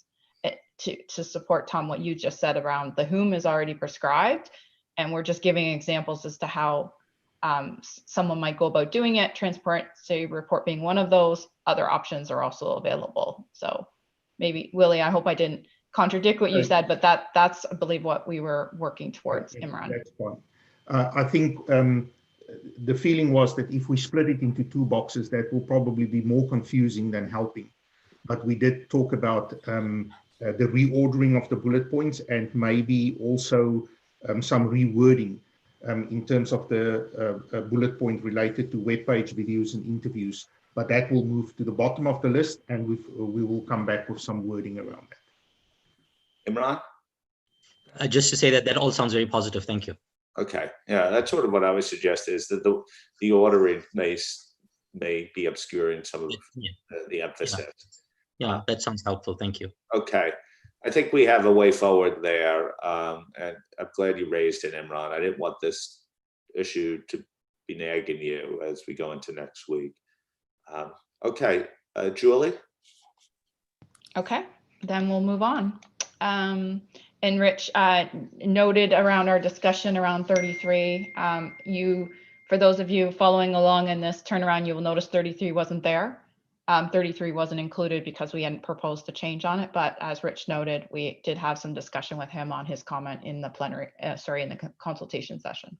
To support, Tom, what you just said around the whom is already prescribed, and we're just giving examples as to how someone might go about doing it. Transparency report being one of those. Other options are also available. So maybe, Willie, I hope I didn't contradict what you said, but that's, I believe, what we were working towards, Imran. That's fine. I think the feeling was that if we split it into two boxes, that will probably be more confusing than helping. But we did talk about the reordering of the bullet points, and maybe also some rewording in terms of the bullet point related to web page videos and interviews. But that will move to the bottom of the list, and we will come back with some wording around that. Imran? Just to say that all sounds very positive. Thank you. Okay, yeah, that's sort of what I would suggest, is that the ordering may be obscuring some of the emphasis. Yeah, that sounds helpful. Thank you. Okay, I think we have a way forward there, and I'm glad you raised it, Imran. I didn't want this issue to be nagging you as we go into next week. Okay, Julie? Okay, then we'll move on. And Rich noted around our discussion around 33, for those of you following along in this turnaround, you will notice 33 wasn't there. 33 wasn't included because we hadn't proposed a change on it, but as Rich noted, we did have some discussion with him on his comment in the plenary, in the consultation session.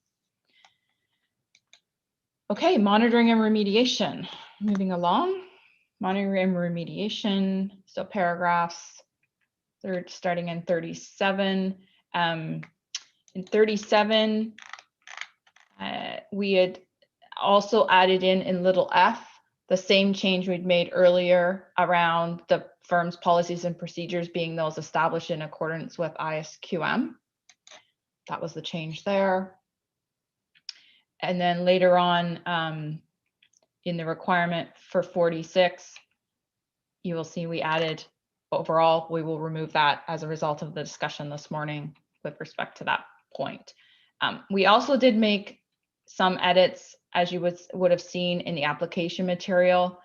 Okay, monitoring and remediation. Moving along, monitoring and remediation. So paragraphs, starting in 37. In 37, we had also added in little f, the same change we'd made earlier around the firm's policies and procedures being those established in accordance with ISQM. That was the change there. And then later on in the requirement for 46, you will see we added overall, we will remove that as a result of the discussion this morning with respect to that point. We also did make some edits, as you would have seen in the application material.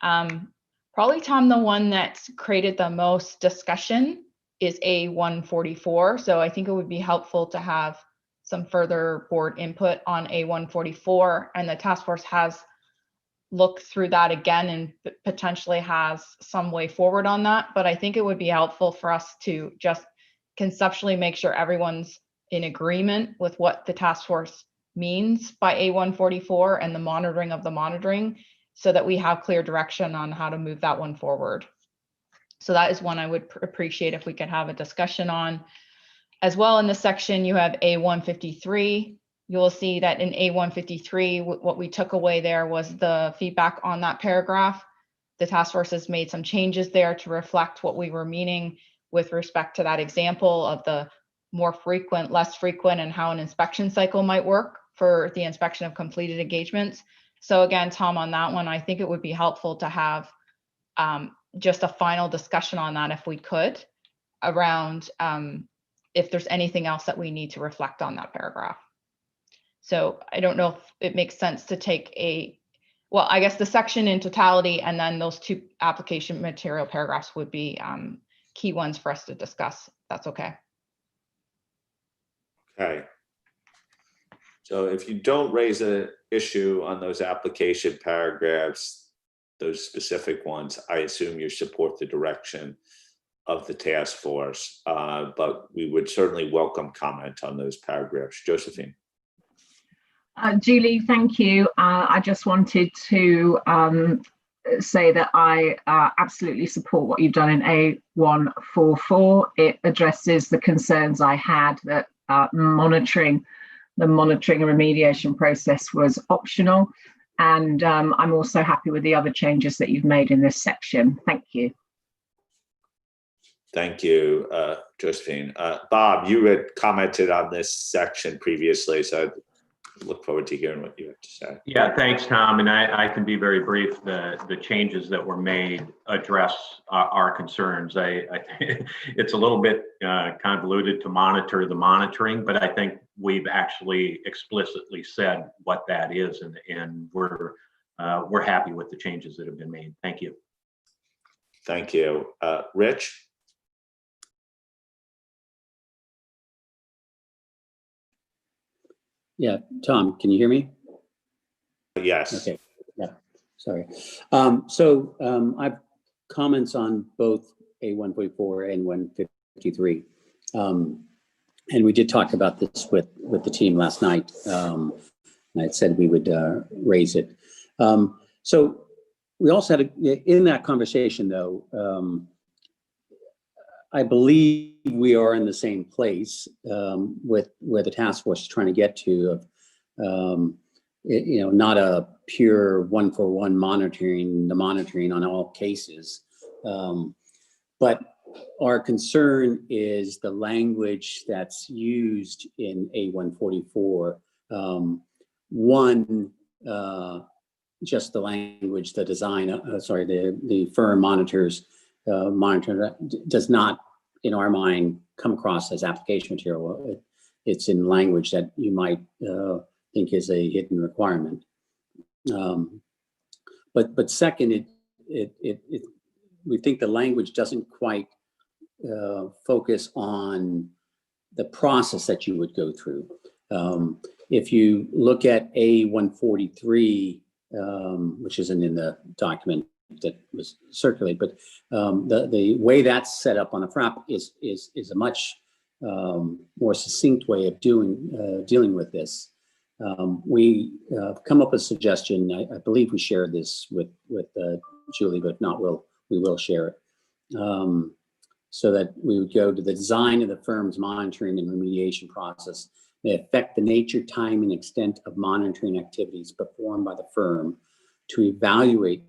Probably, Tom, the one that's created the most discussion is A144. So I think it would be helpful to have some further board input on A144, and the task force has look through that again and potentially has some way forward on that. But I think it would be helpful for us to just conceptually make sure everyone's in agreement with what the task force means by A144 and the monitoring of the monitoring, so that we have clear direction on how to move that one forward. So that is one I would appreciate if we could have a discussion on. As well, in this section, you have A153. You will see that in A153, what we took away there was the feedback on that paragraph. The task force has made some changes there to reflect what we were meaning with respect to that example of the more frequent, less frequent, and how an inspection cycle might work for the inspection of completed engagements. So again, Tom, on that one, I think it would be helpful to have just a final discussion on that if we could, around if there's anything else that we need to reflect on that paragraph. So I don't know if it makes sense to take well, I guess the section in totality and then those two application material paragraphs would be key ones for us to discuss. That's okay. Okay. So if you don't raise an issue on those application paragraphs, those specific ones, I assume you support the direction of the task force, but we would certainly welcome comment on those paragraphs. Josephine. Julie, thank you. I just wanted to say that I absolutely support what you've done in A144. It addresses the concerns I had that the monitoring and remediation process was optional. And I'm also happy with the other changes that you've made in this section. Thank you. Thank you, Josephine. Bob, you had commented on this section previously, so I look forward to hearing what you have to say. Yeah, thanks, Tom. And I can be very brief. The changes that were made address our concerns. I think it's a little bit convoluted to monitor the monitoring, but I think we've actually explicitly said what that is, and we're happy with the changes that have been made. Thank you. Thank you. Rich? Yeah, Tom, can you hear me? Yes. Okay. Yeah. Sorry. I've comments on both A144 and 153, and we did talk about this with the team last night. And I said we would raise it. So we also had in that conversation, though. I believe we are in the same place with where the task force is trying to get to, not a pure one-for-one monitoring on all cases, but our concern is the language that's used in A144. Just the language, the design, the firm monitors. Monitor does not, in our mind, come across as application material. It's in language that you might think is a hidden requirement. But second, we think the language doesn't quite focus on the process that you would go through. If you look at A143, which isn't in the document that was circulated, but the way that's set up on the FRAP is a much more succinct way of dealing with this. We come up with a suggestion. I believe we shared this with Julie, but if not, we will share it. So that we would go to the design of the firm's monitoring and remediation process may affect the nature, time, and extent of monitoring activities performed by the firm to evaluate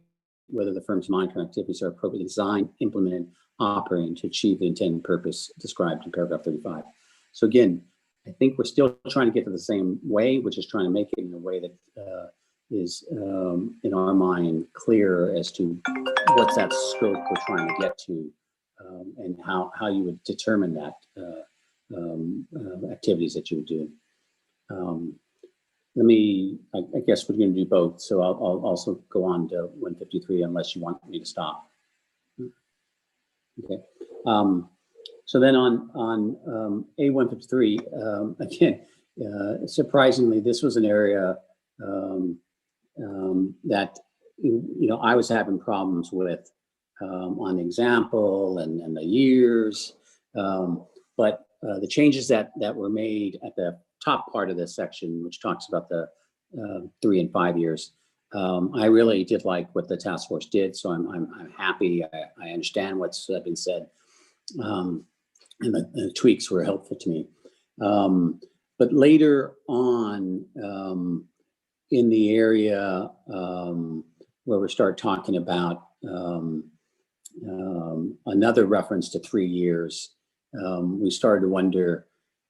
whether the firm's monitoring activities are appropriately designed, implemented, operating to achieve the intended purpose described in paragraph 35. So again, I think we're still trying to get to the same way, which is trying to make it in a way that is, in our mind, clear as to what's that scope we're trying to get to, and how you would determine that activities that you would do. I guess we're going to do both. So I'll also go on to 153 unless you want me to stop. Okay. So then on A153, again, surprisingly, this was an area that I was having problems with on the example and the years, but the changes that were made at the top part of this section, which talks about the 3 and 5 years, I really did like what the task force did. So I'm happy. I understand what's been said, and the tweaks were helpful to me. But later on, in the area where we start talking about another reference to 3 years, we started to wonder.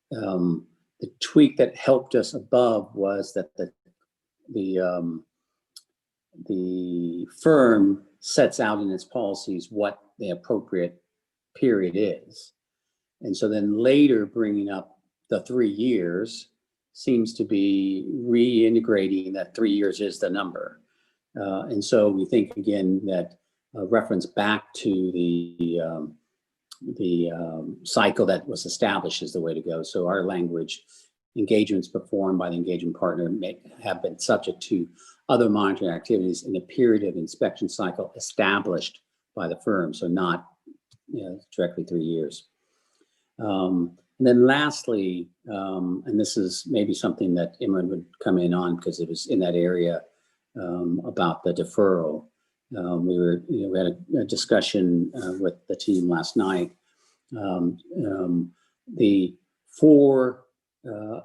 The tweak that helped us above was that the firm sets out in its policies what the appropriate period is. And so then later bringing up the 3 years seems to be reintegrating that 3 years is the number. And so we think again that a reference back to the cycle that was established is the way to go. So our language, engagements performed by the engagement partner may have been subject to other monitoring activities in a period of inspection cycle established by the firm. So not directly 3 years. And then lastly, and this is maybe something that Imran would come in on because it was in that area about the deferral. We had a discussion with the team last night. For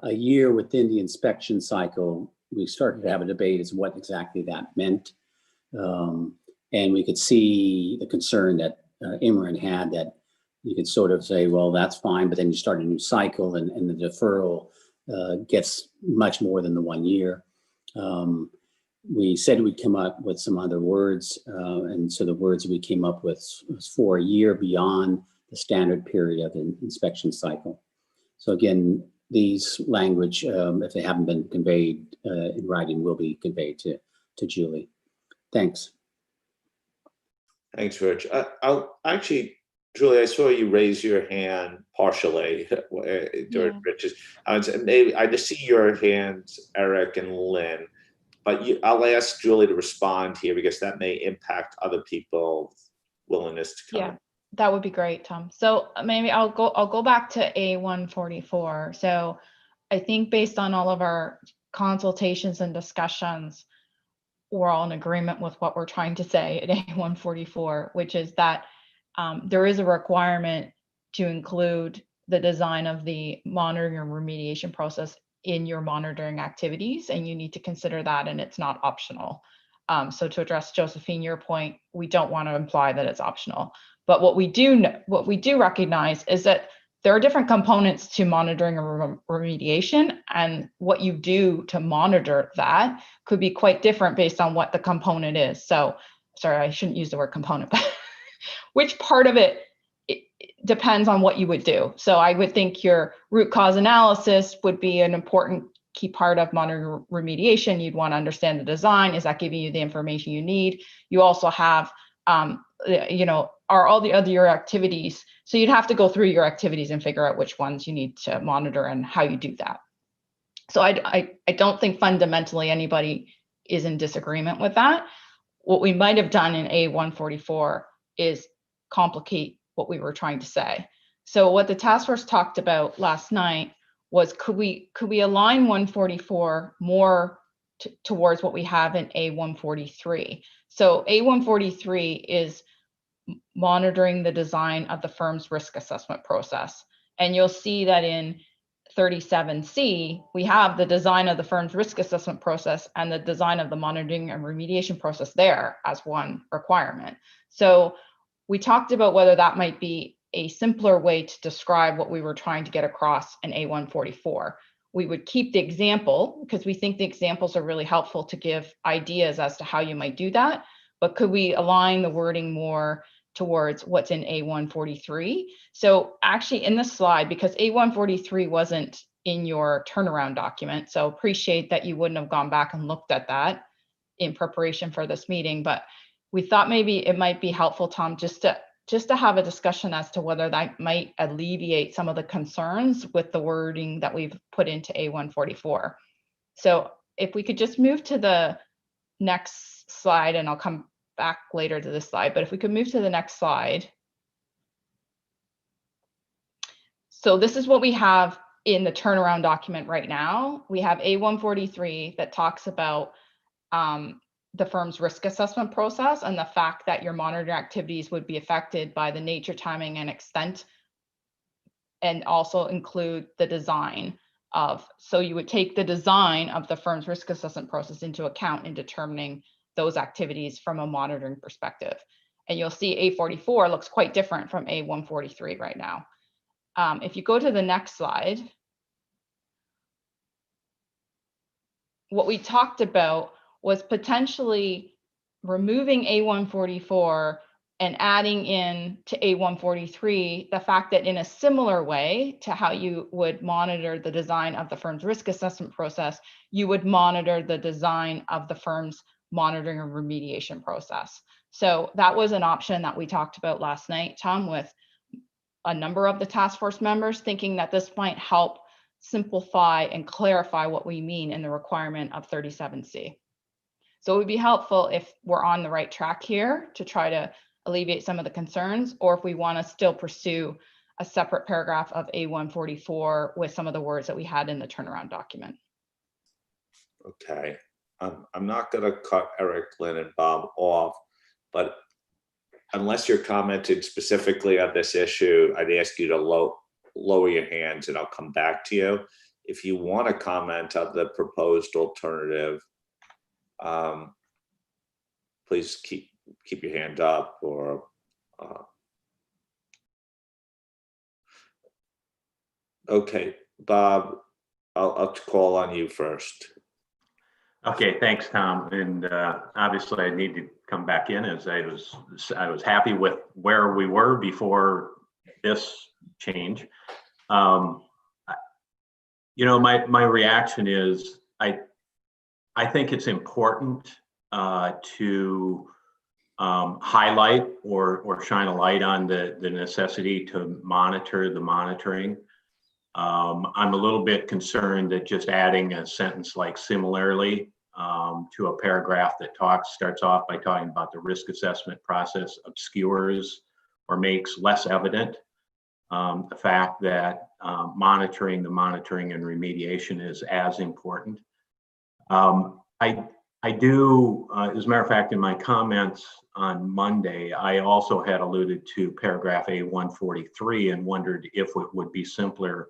a year within the inspection cycle, we started to have a debate as what exactly that meant. And we could see the concern that Imran had, that you could sort of say, well, that's fine, but then you start a new cycle and the deferral gets much more than the 1 year. We said we'd come up with some other words. And so the words we came up with was for a year beyond the standard period of an inspection cycle. So again, these language, if they haven't been conveyed in writing, will be conveyed to Julie. Thanks. Thanks, Rich. I'll actually, Julie, I saw you raise your hand partially during Rich's. Maybe I just see your hands, Eric and Lynn, but I'll ask Julie to respond here because that may impact other people's willingness to come. Yeah, that would be great, Tom. So maybe I'll go back to A144. So I think based on all of our consultations and discussions, we're all in agreement with what we're trying to say at A144, which is that there is a requirement to include the design of the monitoring and remediation process in your monitoring activities, and you need to consider that, and it's not optional. So to address Josephine, your point, we don't want to imply that it's optional. But what we do recognize is that there are different components to monitoring and remediation, and what you do to monitor that could be quite different based on what the component is. So, sorry, I shouldn't use the word component, but which part of it depends on what you would do. So I would think your root cause analysis would be an important key part of monitoring remediation. You'd want to understand the design. Is that giving you the information you need? You also have, are all the other activities. So you'd have to go through your activities and figure out which ones you need to monitor and how you do that. So I don't think fundamentally anybody is in disagreement with that. What we might have done in A144 is complicate what we were trying to say. So what the task force talked about last night was could we align 144 more towards what we have in A143. So A143 is monitoring the design of the firm's risk assessment process. And you'll see that in 37C, we have the design of the firm's risk assessment process and the design of the monitoring and remediation process there as one requirement. So we talked about whether that might be a simpler way to describe what we were trying to get across in A144. We would keep the example because we think the examples are really helpful to give ideas as to how you might do that. But could we align the wording more towards what's in A143? So actually in this slide, because A143 wasn't in your turnaround document, so appreciate that you wouldn't have gone back and looked at that in preparation for this meeting, but we thought maybe it might be helpful, Tom, just to have a discussion as to whether that might alleviate some of the concerns with the wording that we've put into A144. So if we could just move to the next slide, and I'll come back later to this slide, but if we could move to the next slide. So this is what we have in the turnaround document right now. We have A143 that talks about the firm's risk assessment process and the fact that your monitoring activities would be affected by the nature, timing, and extent, and also include the design of. So you would take the design of the firm's risk assessment process into account in determining those activities from a monitoring perspective. And you'll see A44 looks quite different from A143 right now. If you go to the next slide, what we talked about was potentially removing A144 and adding in to A143 the fact that in a similar way to how you would monitor the design of the firm's risk assessment process, you would monitor the design of the firm's monitoring and remediation process. So that was an option that we talked about last night, Tom, with a number of the task force members, thinking that this might help simplify and clarify what we mean in the requirement of 37C. So it would be helpful if we're on the right track here to try to alleviate some of the concerns, or if we want to still pursue a separate paragraph of A144 with some of the words that we had in the turnaround document. Okay, I'm not going to cut Eric, Lynn, and Bob off, but unless you're commenting specifically on this issue, I'd ask you to lower your hands and I'll come back to you. If you want to comment on the proposed alternative, please keep your hand up, or okay, Bob, I'll call on you first. Okay, thanks, Tom. And obviously, I need to come back in, as I was happy with where we were before this change. You know, my reaction is I think it's important to highlight or shine a light on the necessity to monitor the monitoring. I'm a little bit concerned that just adding a sentence like similarly to a paragraph that starts off by talking about the risk assessment process obscures or makes less evident the fact that monitoring and remediation is as important. I do, as a matter of fact, in my comments on Monday, I also had alluded to paragraph A143 and wondered if it would be simpler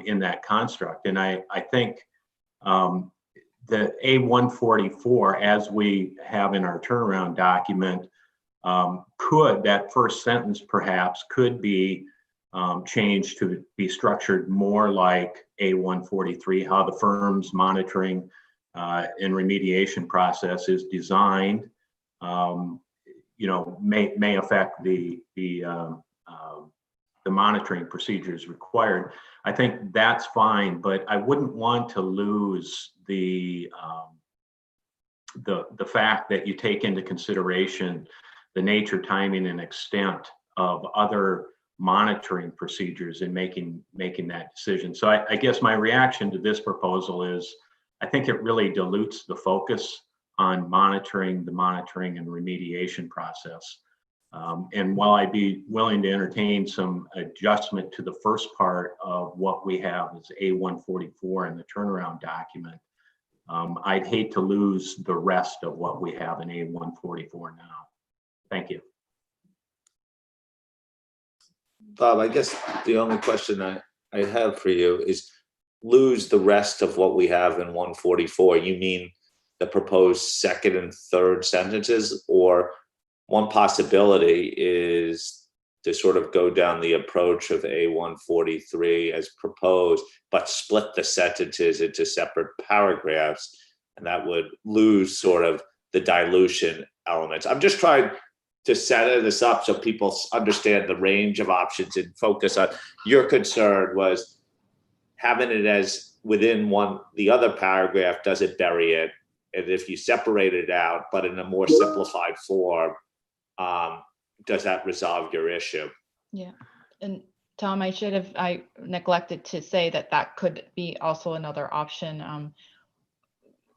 in that construct. And I think the A144, as we have in our turnaround document, that first sentence perhaps could be changed to be structured more like A143, how the firm's monitoring and remediation process is designed, you know, may affect the monitoring procedures required. I think that's fine, but I wouldn't want to lose the fact that you take into consideration the nature, timing, and extent of other monitoring procedures in making that decision. So I guess my reaction to this proposal is I think it really dilutes the focus on monitoring and remediation process. And while I'd be willing to entertain some adjustment to the first part of what we have as A144 in the turnaround document, I'd hate to lose the rest of what we have in A144 now. Thank you. Bob, I guess the only question I have for you is lose the rest of what we have in 144. You mean the proposed second and third sentences, or one possibility is to sort of go down the approach of A143 as proposed, but split the sentences into separate paragraphs, and that would lose sort of the dilution elements. I'm just trying to set this up so people understand the range of options and focus on your concern was having it as within the other paragraph, does it bury it? And if you separate it out, but in a more simplified form, does that resolve your issue? Yeah, and Tom, I neglected to say that could be also another option.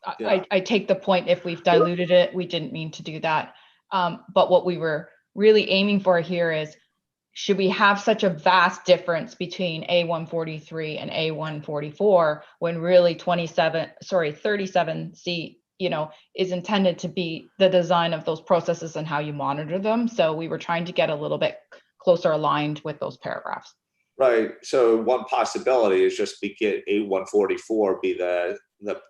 I take the point. If we've diluted it, we didn't mean to do that. But what we were really aiming for here is, should we have such a vast difference between A143 and A144 when really 37C, is intended to be the design of those processes and how you monitor them. So we were trying to get a little bit closer aligned with those paragraphs. Right. So one possibility is just get A144 be the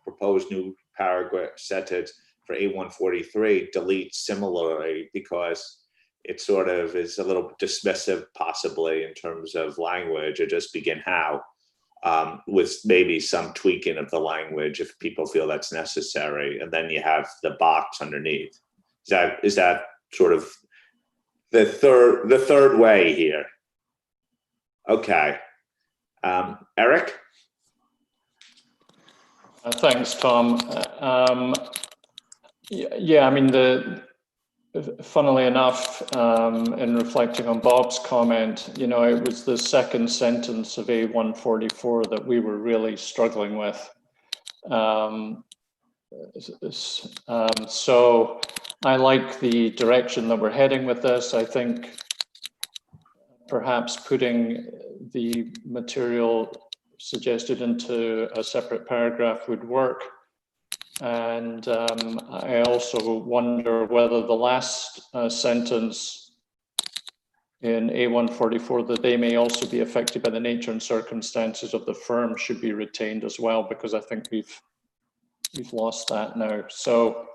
proposed new paragraph sentence for A143, delete similarly, because it sort of is a little dismissive possibly in terms of language, or just begin how, with maybe some tweaking of the language if people feel that's necessary. And then you have the box underneath. Is that sort of the third way here? Okay. Eric? Thanks, Tom. Yeah, I mean, funnily enough, in reflecting on Bob's comment, it was the second sentence of A144 that we were really struggling with. So I like the direction that we're heading with this. I think perhaps putting the material suggested into a separate paragraph would work. And I also wonder whether the last sentence in A144, that they may also be affected by the nature and circumstances of the firm, should be retained as well, because I think we've lost that now. So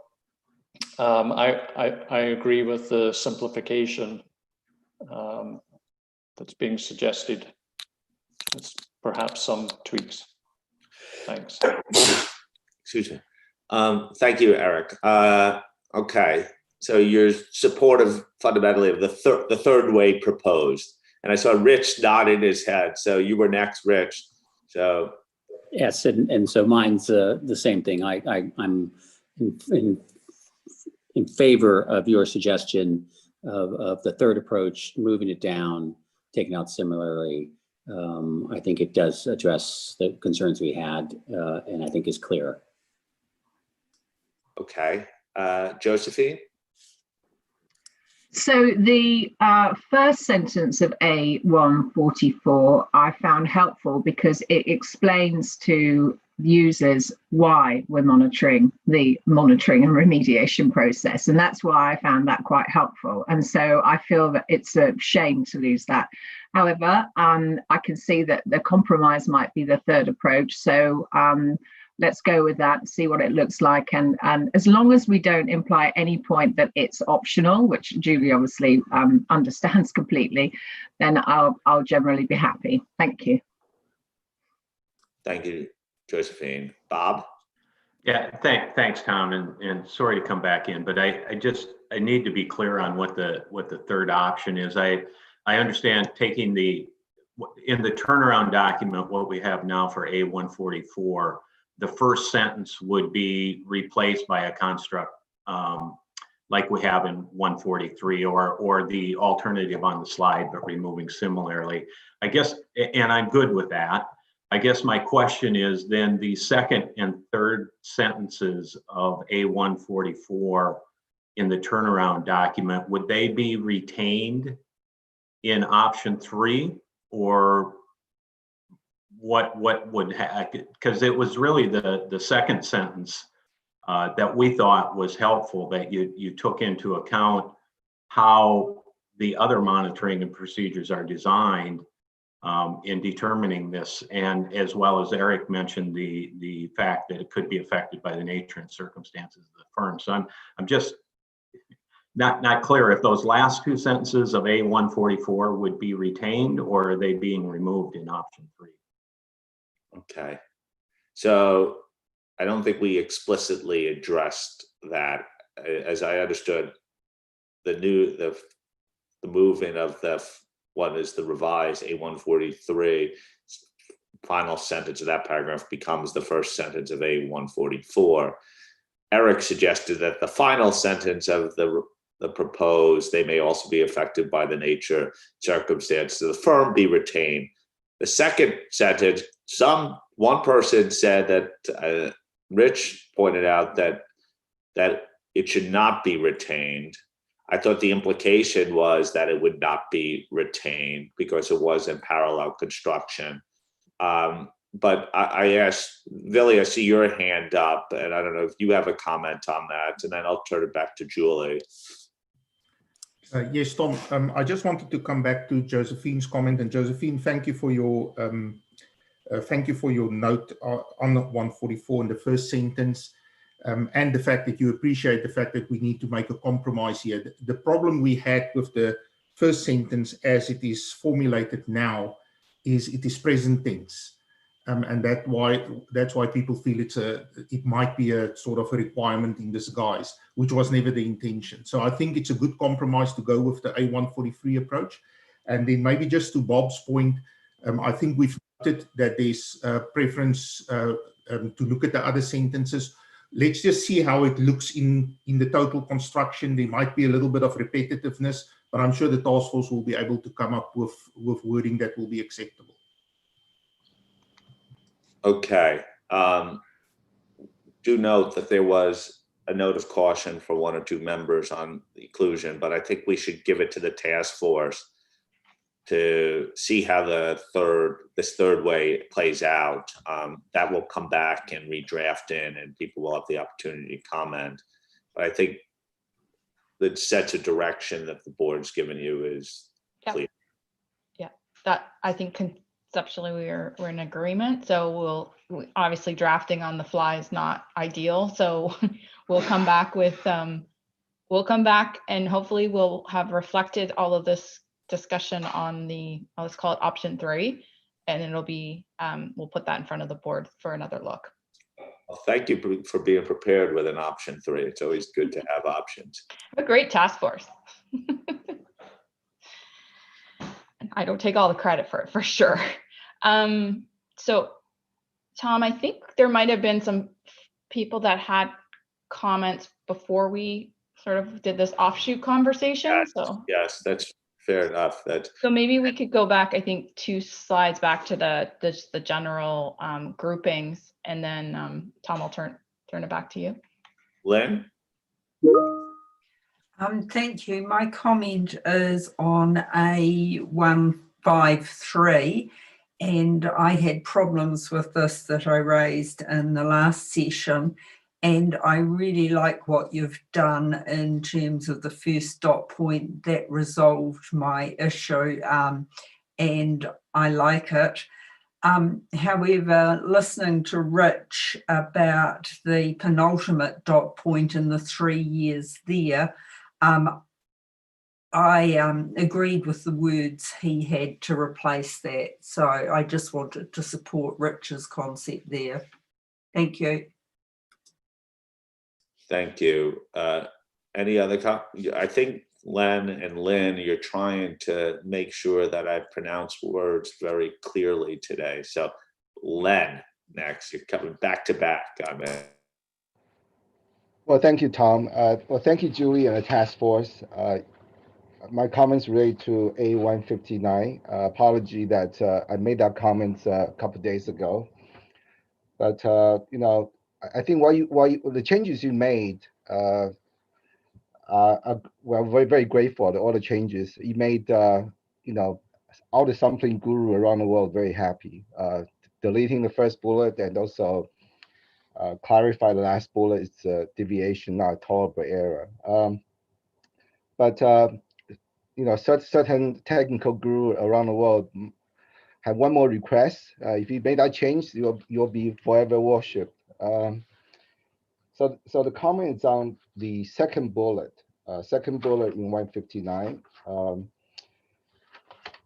I agree with the simplification that's being suggested. It's perhaps some tweaks. Thanks. Excuse me. Thank you, Eric. Okay, so you're supportive fundamentally of the third way proposed, and I saw Rich nodding his head. So you were next, Rich. So yes, and so mine's the same thing. I'm in favor of your suggestion of the third approach, moving it down, taking out similarly. I think it does address the concerns we had, and I think is clear. Okay, Josephine? So the first sentence of A144 I found helpful because it explains to users why we're monitoring the monitoring and remediation process. And that's why I found that quite helpful. And so I feel that it's a shame to lose that. However, I can see that the compromise might be the third approach. So let's go with that, see what it looks like. And as long as we don't imply at any point that it's optional, which Julie obviously understands completely, then I'll generally be happy. Thank you. Thank you, Josephine. Bob? Yeah, thanks, Tom, and sorry to come back in, but I need to be clear on what the third option is. I understand taking in the turnaround document, what we have now for A144, the first sentence would be replaced by a construct like we have in 143, or the alternative on the slide, but removing similarly. I guess, and I'm good with that. I guess my question is then the second and third sentences of A144 in the turnaround document, would they be retained in option 3, or what would happen? Because it was really the second sentence that we thought was helpful, that you took into account how the other monitoring and procedures are designed in determining this, and as well as Eric mentioned the fact that it could be affected by the nature and circumstances of the firm. So I'm just not clear if those last two sentences of A144 would be retained, or are they being removed in option 3? Okay, so I don't think we explicitly addressed that. As I understood, the movement of the one is the revised A143 final sentence of that paragraph becomes the first sentence of A144. Eric suggested that the final sentence of the proposed, they may also be affected by the nature circumstances of the firm, be retained. The second sentence, one person said that Rich pointed out that it should not be retained. I thought the implication was that it would not be retained because it was in parallel construction. But I asked, Billy, I see your hand up, and I don't know if you have a comment on that, and then I'll turn it back to Julie. Yes, Tom, I just wanted to come back to Josephine's comment. And Josephine, thank you for your note on the 144 in the first sentence, and the fact that you appreciate the fact that we need to make a compromise here. The problem we had with the first sentence as it is formulated now is it is present tense. And that's why people feel it might be a sort of a requirement in disguise, which was never the intention. So I think it's a good compromise to go with the A143 approach. And then maybe just to Bob's point, I think we've noted that there's a preference to look at the other sentences. Let's just see how it looks in the total construction. There might be a little bit of repetitiveness, but I'm sure the task force will be able to come up with wording that will be acceptable. Okay. Do note that there was a note of caution for one or two members on the inclusion, but I think we should give it to the task force to see how this third way plays out. That will come back and redraft in, and people will have the opportunity to comment. But I think the sets of direction that the board's given you is clear. Yeah, that I think conceptually we're in agreement. So obviously drafting on the fly is not ideal. So we'll come back with and hopefully we'll have reflected all of this discussion on the, let's call it option 3, and it'll be we'll put that in front of the board for another look. Well, thank you for being prepared with an option 3. It's always good to have options. A great task force. I don't take all the credit for it, for sure. So Tom, I think there might have been some people that had comments before we sort of did this offshoot conversation. Yes, so yes, that's fair enough. So maybe we could go back, I think 2 slides back to the general groupings, and then Tom, I'll turn it back to you. Lynn? Thank you. My comment is on A153, and I had problems with this that I raised in the last session. And I really like what you've done in terms of the first dot point that resolved my issue, and I like it. However, listening to Rich about the penultimate dot point in the 3 years there, I agreed with the words he had to replace that. So I just wanted to support Rich's concept there. Thank you. Thank you. Any other I think Len and Lynn, you're trying to make sure that I pronounce words very clearly today. So Len, next, you're coming back to back on it. Well, thank you, Tom. Well, thank you, Julie and the task force. My comments relate to A159. Apology that I made that comment a couple of days ago. But you know, I think the changes you made, we're very, very grateful for all the changes you made. You know, all the sampling guru around the world very happy. Deleting the first bullet and also clarify the last bullet. It's a deviation, not a tolerable error. But you know, certain technical guru around the world have one more request. If you made that change, you'll be forever worshipped. So the comment is on the second bullet in 159,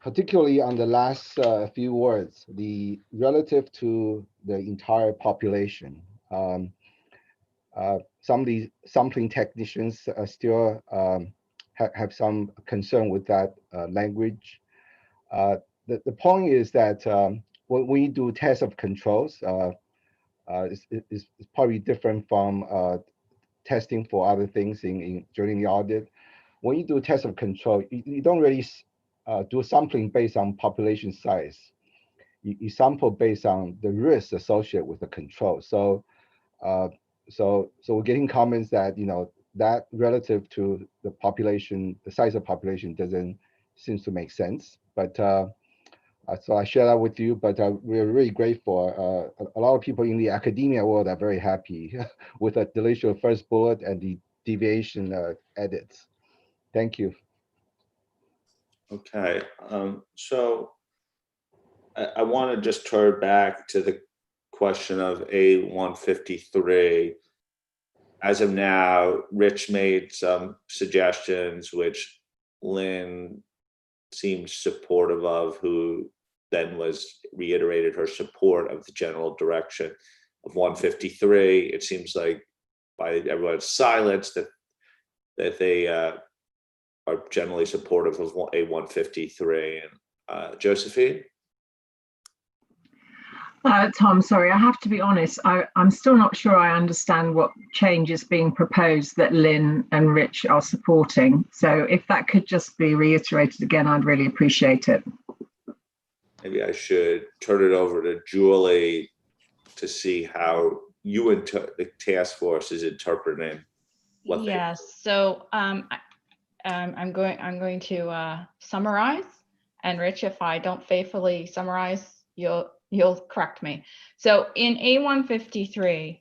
particularly on the last few words, the relative to the entire population. Some of these sampling technicians still have some concern with that language. The point is that when we do tests of controls, it's probably different from testing for other things during the audit. When you do a test of control, you don't really do sampling based on population size. You sample based on the risk associated with the control. So So we're getting comments that, that relative to the population, the size of population doesn't seems to make sense. But so I share that with you, but we're really grateful. A lot of people in the academia world are very happy with the deletion of first bullet and the deviation edits. Thank you. Okay, so I want to just turn back to the question of A153. As of now, Rich made some suggestions which Lynn seemed supportive of, who then reiterated her support of the general direction of 153. It seems like by everyone's silence that they are generally supportive of A153. And Josephine? Tom, sorry, I have to be honest. I'm still not sure I understand what change is being proposed that Lynn and Rich are supporting. So if that could just be reiterated again, I'd really appreciate it. Maybe I should turn it over to Julie to see how you and the task force is interpreting what they. Yes. So I'm going to summarize, and Rich, if I don't faithfully summarize, you'll correct me. So in A153,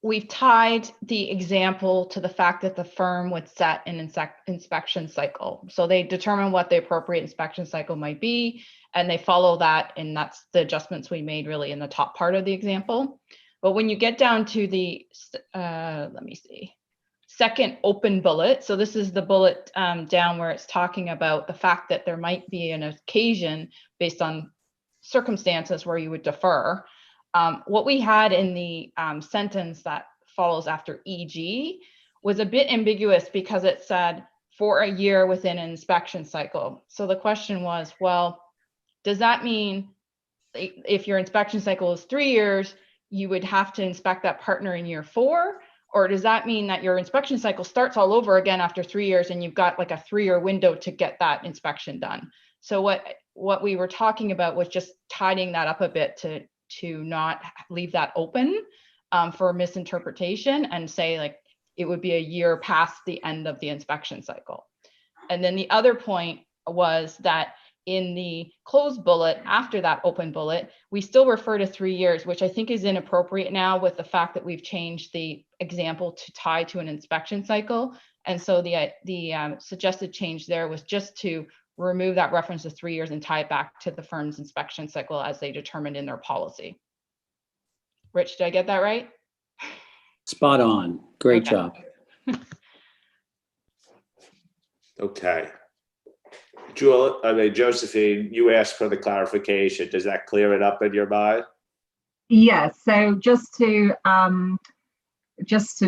we've tied the example to the fact that the firm would set an inspection cycle. So they determine what the appropriate inspection cycle might be, and they follow that, and that's the adjustments we made really in the top part of the example. But when you get down to the, let me see, second open bullet, so this is the bullet down where it's talking about the fact that there might be an occasion based on circumstances where you would defer. What we had in the sentence that follows after EG was a bit ambiguous because it said for a year within an inspection cycle. So the question was, well, does that mean if your inspection cycle is 3 years, you would have to inspect that partner in year 4? Or does that mean that your inspection cycle starts all over again after 3 years and you've got like a 3-year window to get that inspection done? So what we were talking about was just tidying that up a bit to not leave that open for misinterpretation and say like it would be a year past the end of the inspection cycle. And then the other point was that in the closed bullet after that open bullet, we still refer to 3 years, which I think is inappropriate now with the fact that we've changed the example to tie to an inspection cycle. And so the suggested change there was just to remove that reference to 3 years and tie it back to the firm's inspection cycle as they determined in their policy. Rich, did I get that right? Spot on. Great job. Okay. Josephine, you asked for the clarification. Does that clear it up in your mind? Yes. So just to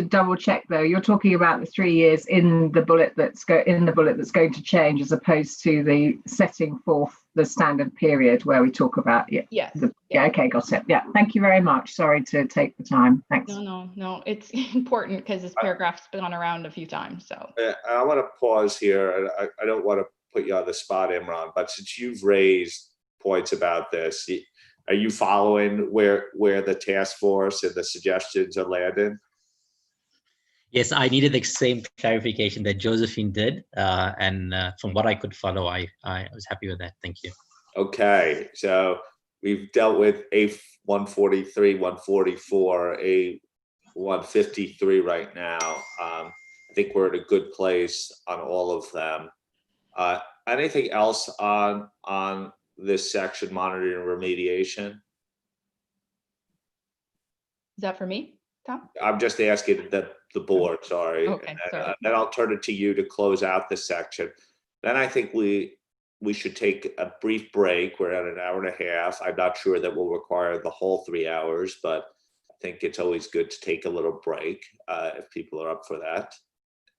double check though, you're talking about the 3 years in the bullet that's going to change, as opposed to the setting forth the standard period where we talk about Yes. Okay, got it. Yeah, thank you very much. Sorry to take the time. Thanks. No, it's important because this paragraph's been on around a few times. So I want to pause here. I don't want to put you on the spot, Imran, but since you've raised points about this, are you following where the task force and the suggestions are landing? Yes, I needed the same clarification that Josephine did, and from what I could follow, I was happy with that. Thank you. Okay, so we've dealt with A143, 144, A153 right now. I think we're in a good place on all of them. Anything else on this section, monitoring and remediation? Is that for me, Tom? I'm just asking the board, sorry. Okay, sorry. Then I'll turn it to you to close out this section. Then I think we should take a brief break. We're at an hour and a half. I'm not sure that we'll require the whole 3 hours, but I think it's always good to take a little break if people are up for that.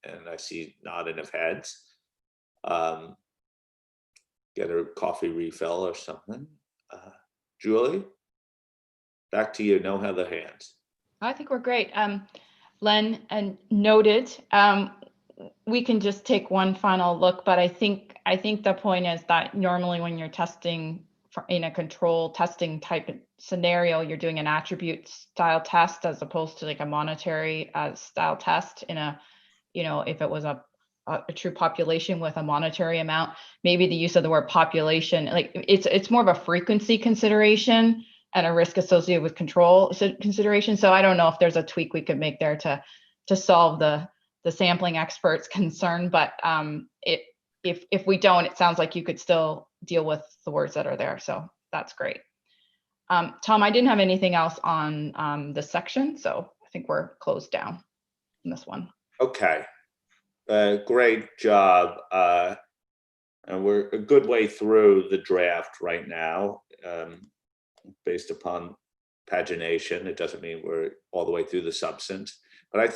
And I see nodding of heads. Get a coffee refill or something. Julie, back to you. No other hands. I think we're great. Len and noted. We can just take one final look, but I think the point is that normally when you're testing in a control testing type of scenario, you're doing an attribute style test as opposed to like a monetary style test in a, if it was a true population with a monetary amount, maybe the use of the word population, like it's more of a frequency consideration and a risk associated with control consideration. So I don't know if there's a tweak we could make there to solve the sampling expert's concern, but if we don't, it sounds like you could still deal with the words that are there. So that's great. Tom, I didn't have anything else on this section, so I think we're closed down in this one. Okay. Great job. And we're a good way through the draft right now, based upon pagination. It doesn't mean we're all the way through the substance, but I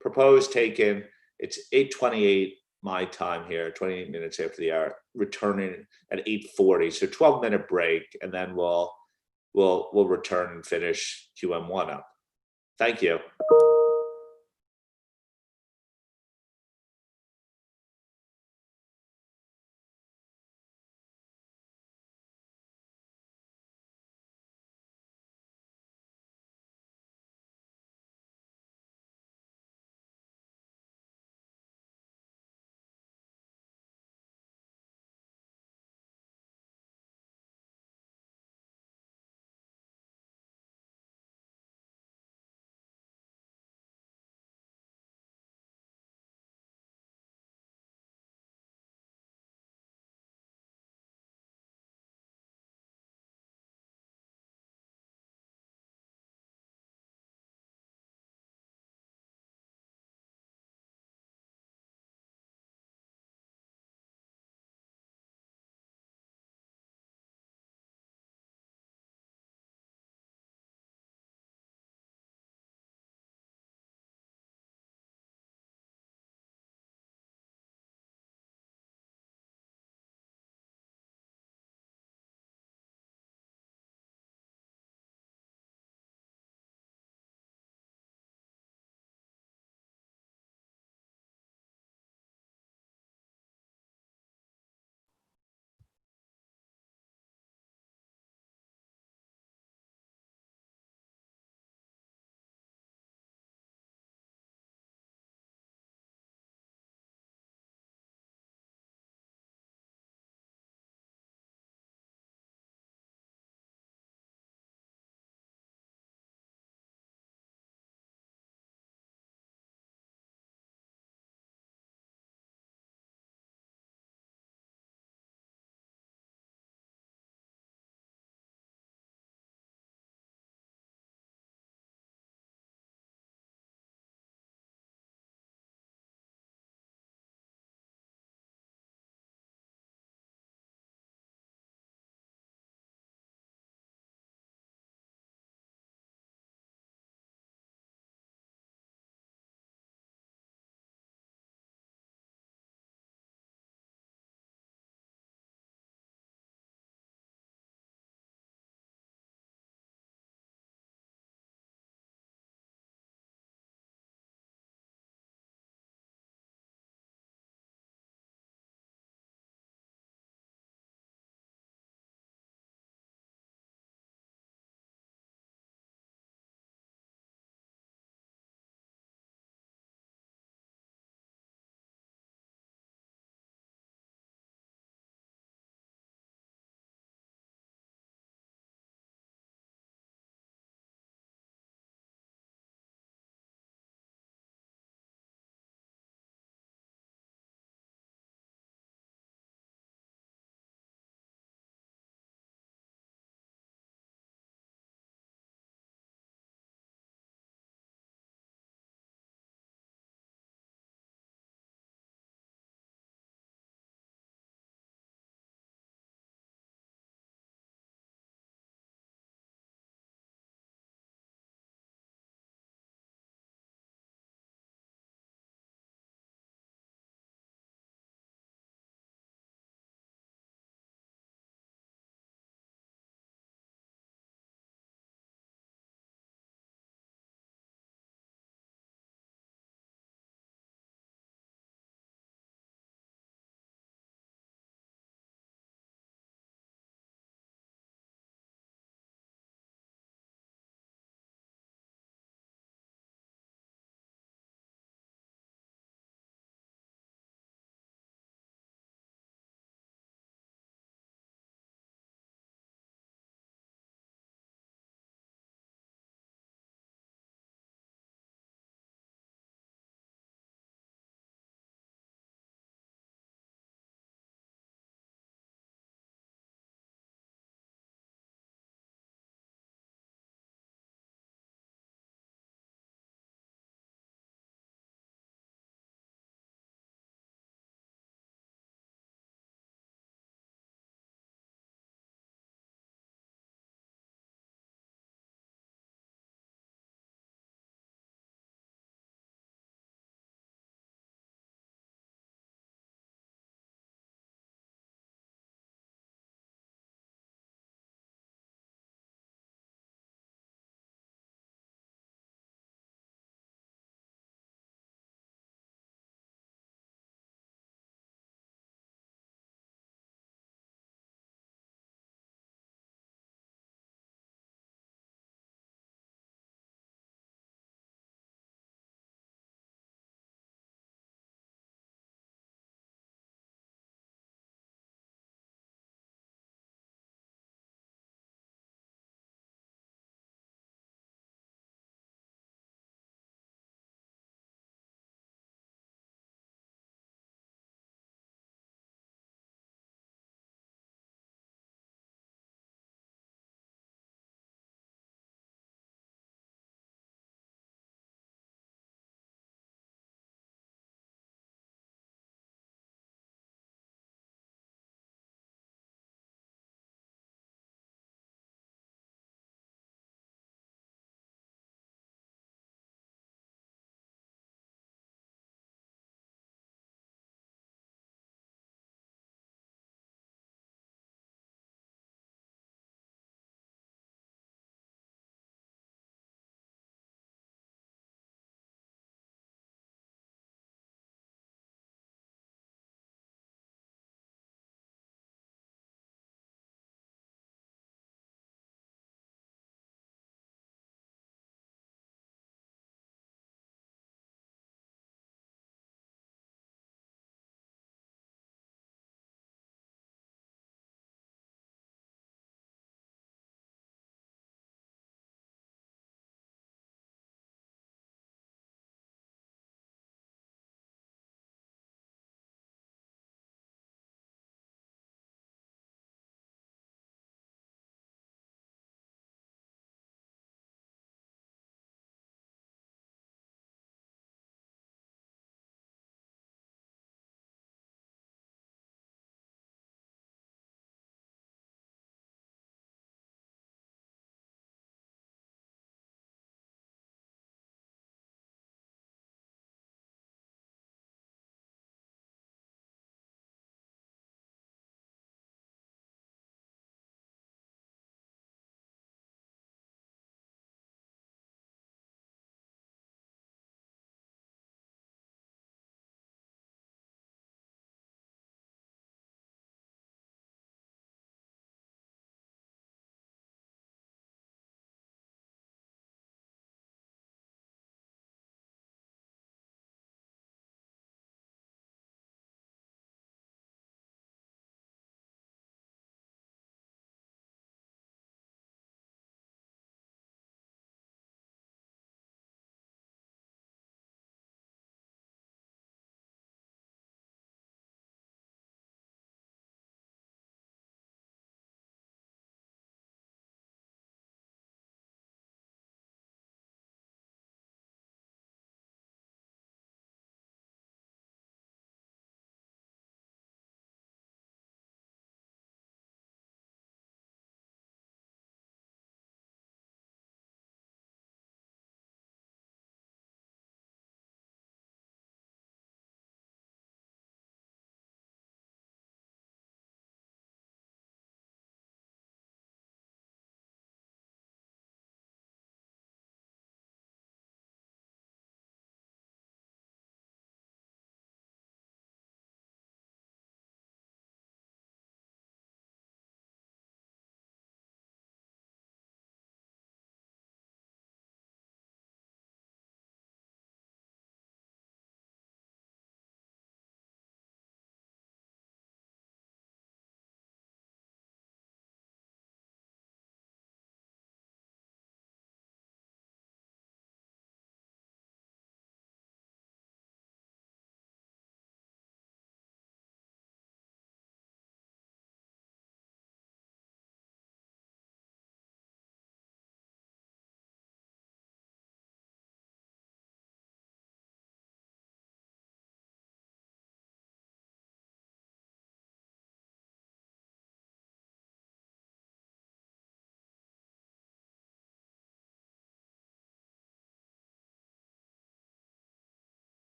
propose taking, it's 8:28 my time here, 28 minutes after the hour, returning at 8:40, so 12-minute break, and then we'll return and finish QM1 up. Thank you.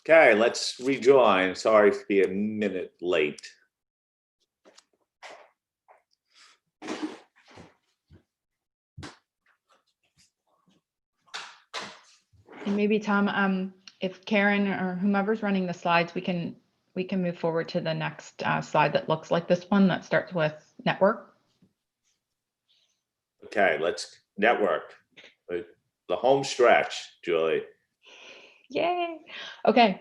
Okay, let's rejoin. Sorry to be a minute late. And maybe Tom, if Karen or whomever's running the slides, we can move forward to the next slide that looks like this one that starts with network. Okay, let's network. The home stretch, Julie. Yay. Okay.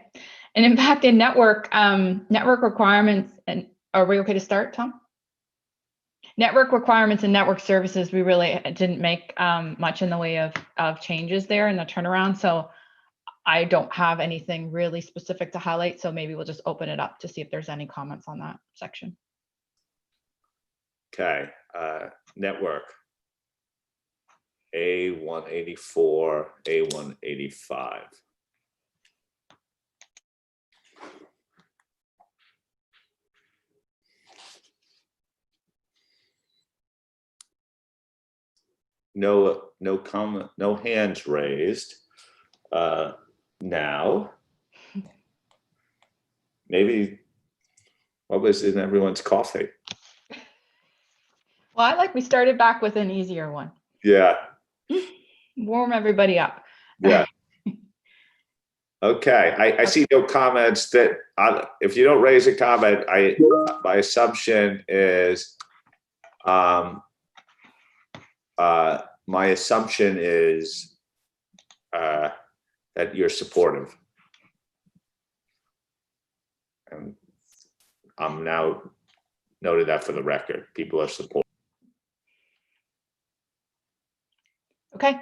An impact in network requirements. And are we okay to start, Tom? Network requirements and network services, we really didn't make much in the way of changes there in the turnaround. So I don't have anything really specific to highlight. So maybe we'll just open it up to see if there's any comments on that section. Okay, network. A184, A185. No comment, no hands raised. Now, maybe what was in everyone's coffee? Well, we started back with an easier one. Yeah. Warm everybody up. Yeah. Okay, I see no comments that, if you don't raise a comment, my assumption is, that you're supportive. And I'm now noted that for the record, people are supportive. Okay.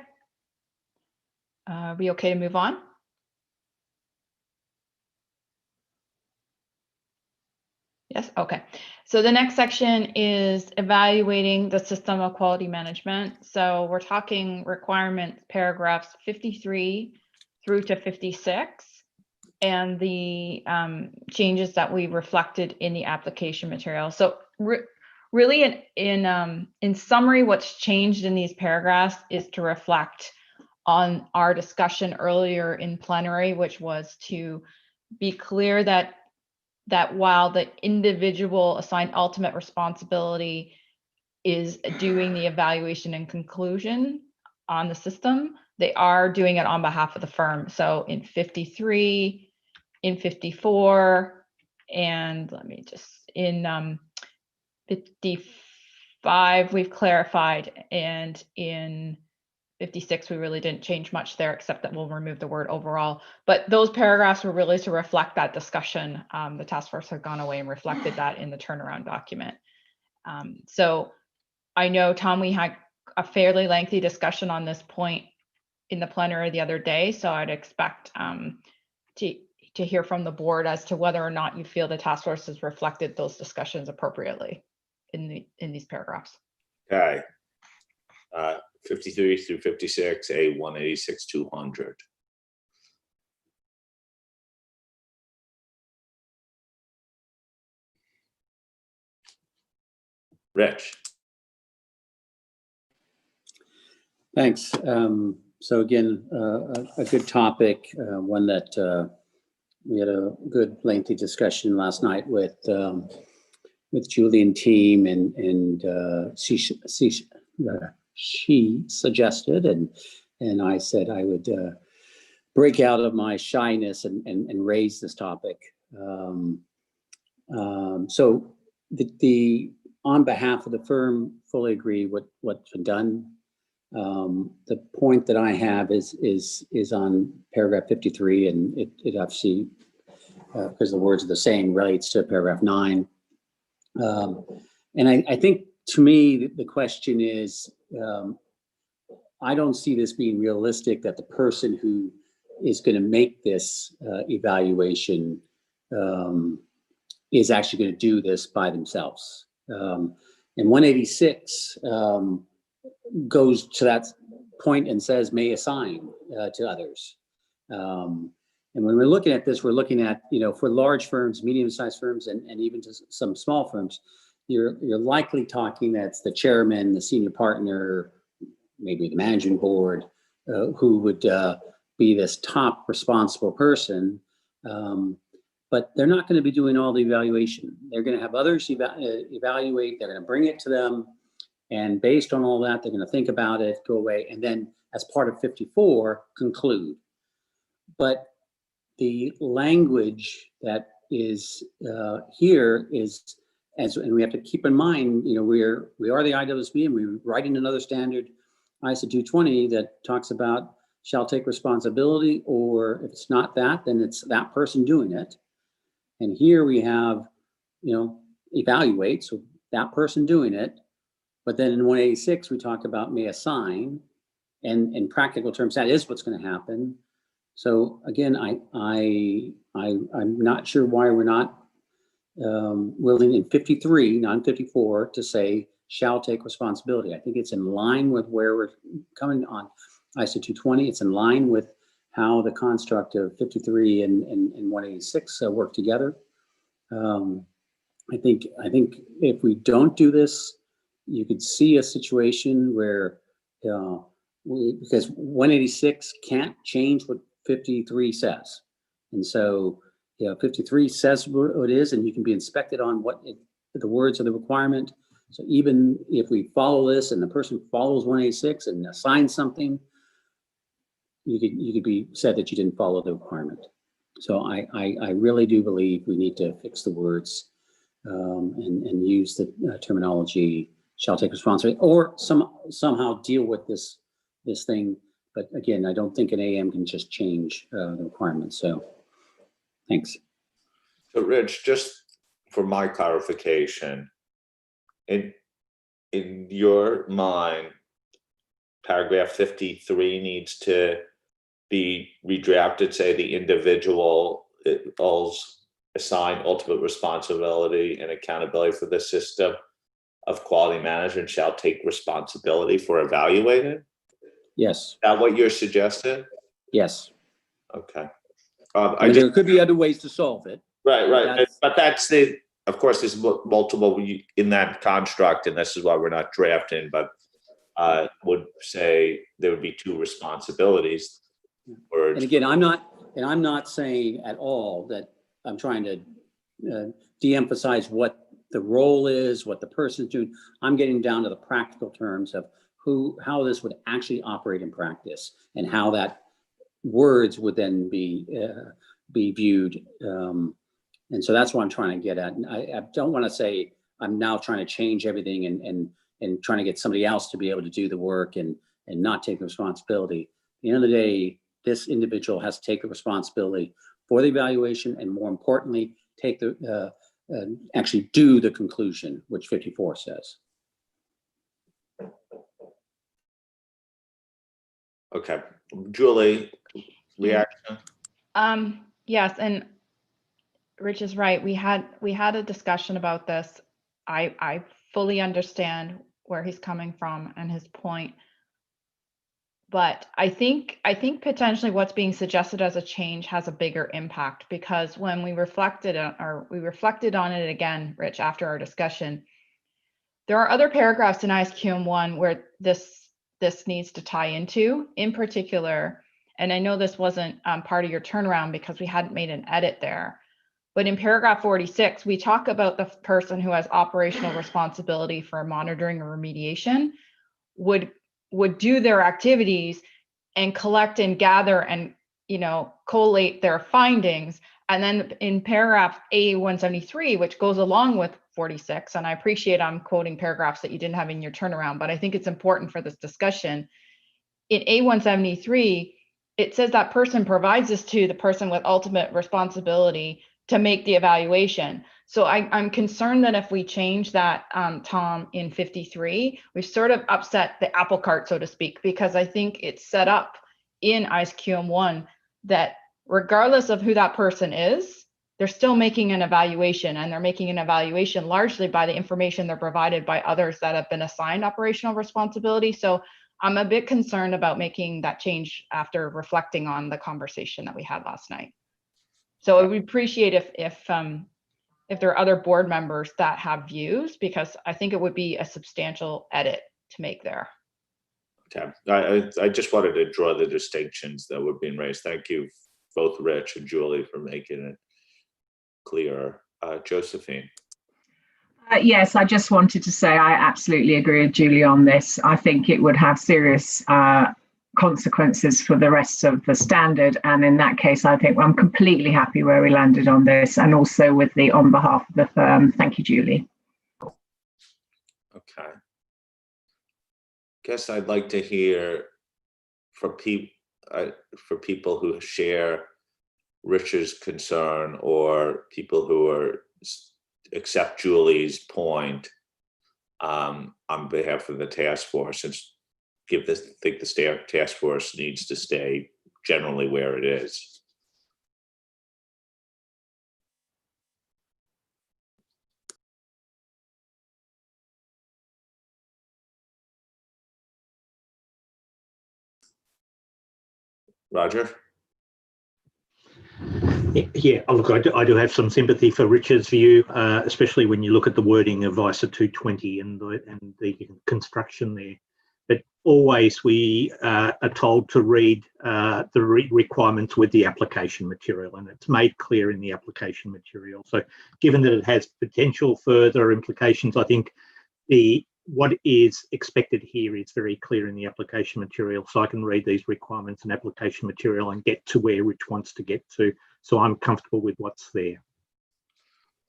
Are we okay to move on? Yes, okay. So the next section is evaluating the system of quality management. So we're talking requirements paragraphs 53 through to 56 and the changes that we reflected in the application material. So really in summary, what's changed in these paragraphs is to reflect on our discussion earlier in plenary, which was to be clear that while the individual assigned ultimate responsibility is doing the evaluation and conclusion on the system, they are doing it on behalf of the firm. So in 53, in 54, and let me just, in 55, we've clarified, and in 56, we really didn't change much there, except that we'll remove the word overall. But those paragraphs were really to reflect that discussion. The task force had gone away and reflected that in the turnaround document. So I know, Tom, we had a fairly lengthy discussion on this point in the plenary the other day. So I'd expect to hear from the board as to whether or not you feel the task force has reflected those discussions appropriately in these paragraphs. Okay. 53 through 56, A186, 200. Rich. Thanks. So again, a good topic, one that we had a good lengthy discussion last night with Julie and team, and she suggested, and I said I would break out of my shyness and raise this topic. So the on behalf of the firm, fully agree what's been done. The point that I have is on paragraph 53, and it obviously, because the words are the same, relates to paragraph 9. And I think, to me, the question is, I don't see this being realistic that the person who is going to make this evaluation is actually going to do this by themselves. And 186 goes to that point and says may assign to others. And when we're looking at this, we're looking at, for large firms, medium-sized firms, and even to some small firms, you're likely talking that's the chairman, the senior partner, maybe the managing board, who would be this top responsible person. But they're not going to be doing all the evaluation. They're going to have others evaluate, they're going to bring it to them. And based on all that, they're going to think about it, go away, and then as part of 54, conclude. But the language that is here is, and we have to keep in mind, you know, we are the IAASB, and we're writing another standard, ISO 220, that talks about shall take responsibility, or if it's not that, then it's that person doing it. And here we have, you know, evaluate, so that person doing it. But then in 186, we talk about may assign, and in practical terms, that is what's going to happen. So again, I'm not sure why we're not willing in 53, not 54, to say shall take responsibility. I think it's in line with where we're coming on ISO 220. It's in line with how the construct of 53 and 186 work together. I think if we don't do this, you could see a situation where, because 186 can't change what 53 says. And so, 53 says what it is, and you can be inspected on what the words of the requirement. So even if we follow this and the person follows 186 and assigns something, you could be said that you didn't follow the requirement. So I really do believe we need to fix the words and use the terminology shall take responsibility, or somehow deal with this thing. But again, I don't think an AM can just change the requirements. So thanks. So Rich, just for my clarification, in your mind, paragraph 53 needs to be redrafted, say the individuals assign ultimate responsibility and accountability for the system of quality management shall take responsibility for evaluating? Yes. Is that what you're suggesting? Yes. Okay. There could be other ways to solve it. Right. But that's of course, there's multiple in that construct, and this is why we're not drafting, but would say there would be two responsibilities. And again, I'm not saying at all that I'm trying to de-emphasize what the role is, what the person's doing. I'm getting down to the practical terms of how this would actually operate in practice, and how that words would then be viewed. And so that's what I'm trying to get at. And I don't want to say I'm now trying to change everything and trying to get somebody else to be able to do the work and not take the responsibility. At the end of the day, this individual has to take the responsibility for the evaluation, and more importantly, take the actually do the conclusion, which 54 says. Okay, Julie, reaction? Yes, and Rich is right. We had a discussion about this. I fully understand where he's coming from and his point. But I think potentially what's being suggested as a change has a bigger impact, because when we reflected on it again, Rich, after our discussion, there are other paragraphs in ISQM 1 where this needs to tie into, in particular, and I know this wasn't part of your turnaround because we hadn't made an edit there, but in paragraph 46, we talk about the person who has operational responsibility for monitoring or remediation would do their activities and collect and gather and, collate their findings. And then in paragraph A173, which goes along with 46, and I appreciate I'm quoting paragraphs that you didn't have in your turnaround, but I think it's important for this discussion. In A173, it says that person provides this to the person with ultimate responsibility to make the evaluation. So I'm concerned that if we change that, Tom, in 53, we've sort of upset the apple cart, so to speak, because I think it's set up in ISQM 1 that regardless of who that person is, they're still making an evaluation, and they're making an evaluation largely by the information they're provided by others that have been assigned operational responsibility. So I'm a bit concerned about making that change after reflecting on the conversation that we had last night. So I would appreciate if there are other board members that have views, because I think it would be a substantial edit to make there. Okay, I just wanted to draw the distinctions that were being raised. Thank you both Rich and Julie for making it clearer. Josephine. Yes, I just wanted to say I absolutely agree with Julie on this. I think it would have serious consequences for the rest of the standard. And in that case, I think I'm completely happy where we landed on this, and also with the on behalf of the firm. Thank you, Julie. Okay. Guess I'd like to hear from people who share Richard's concern, or people who accept Julie's point on behalf of the task force, and think the task force needs to stay generally where it is. Roger? Yeah, look, I do have some sympathy for Richard's view, especially when you look at the wording of ISA 220 and the construction there. But always we are told to read the requirements with the application material, and it's made clear in the application material. So given that it has potential further implications, I think what is expected here is very clear in the application material. So I can read these requirements and application material and get to where Rich wants to get to. So I'm comfortable with what's there.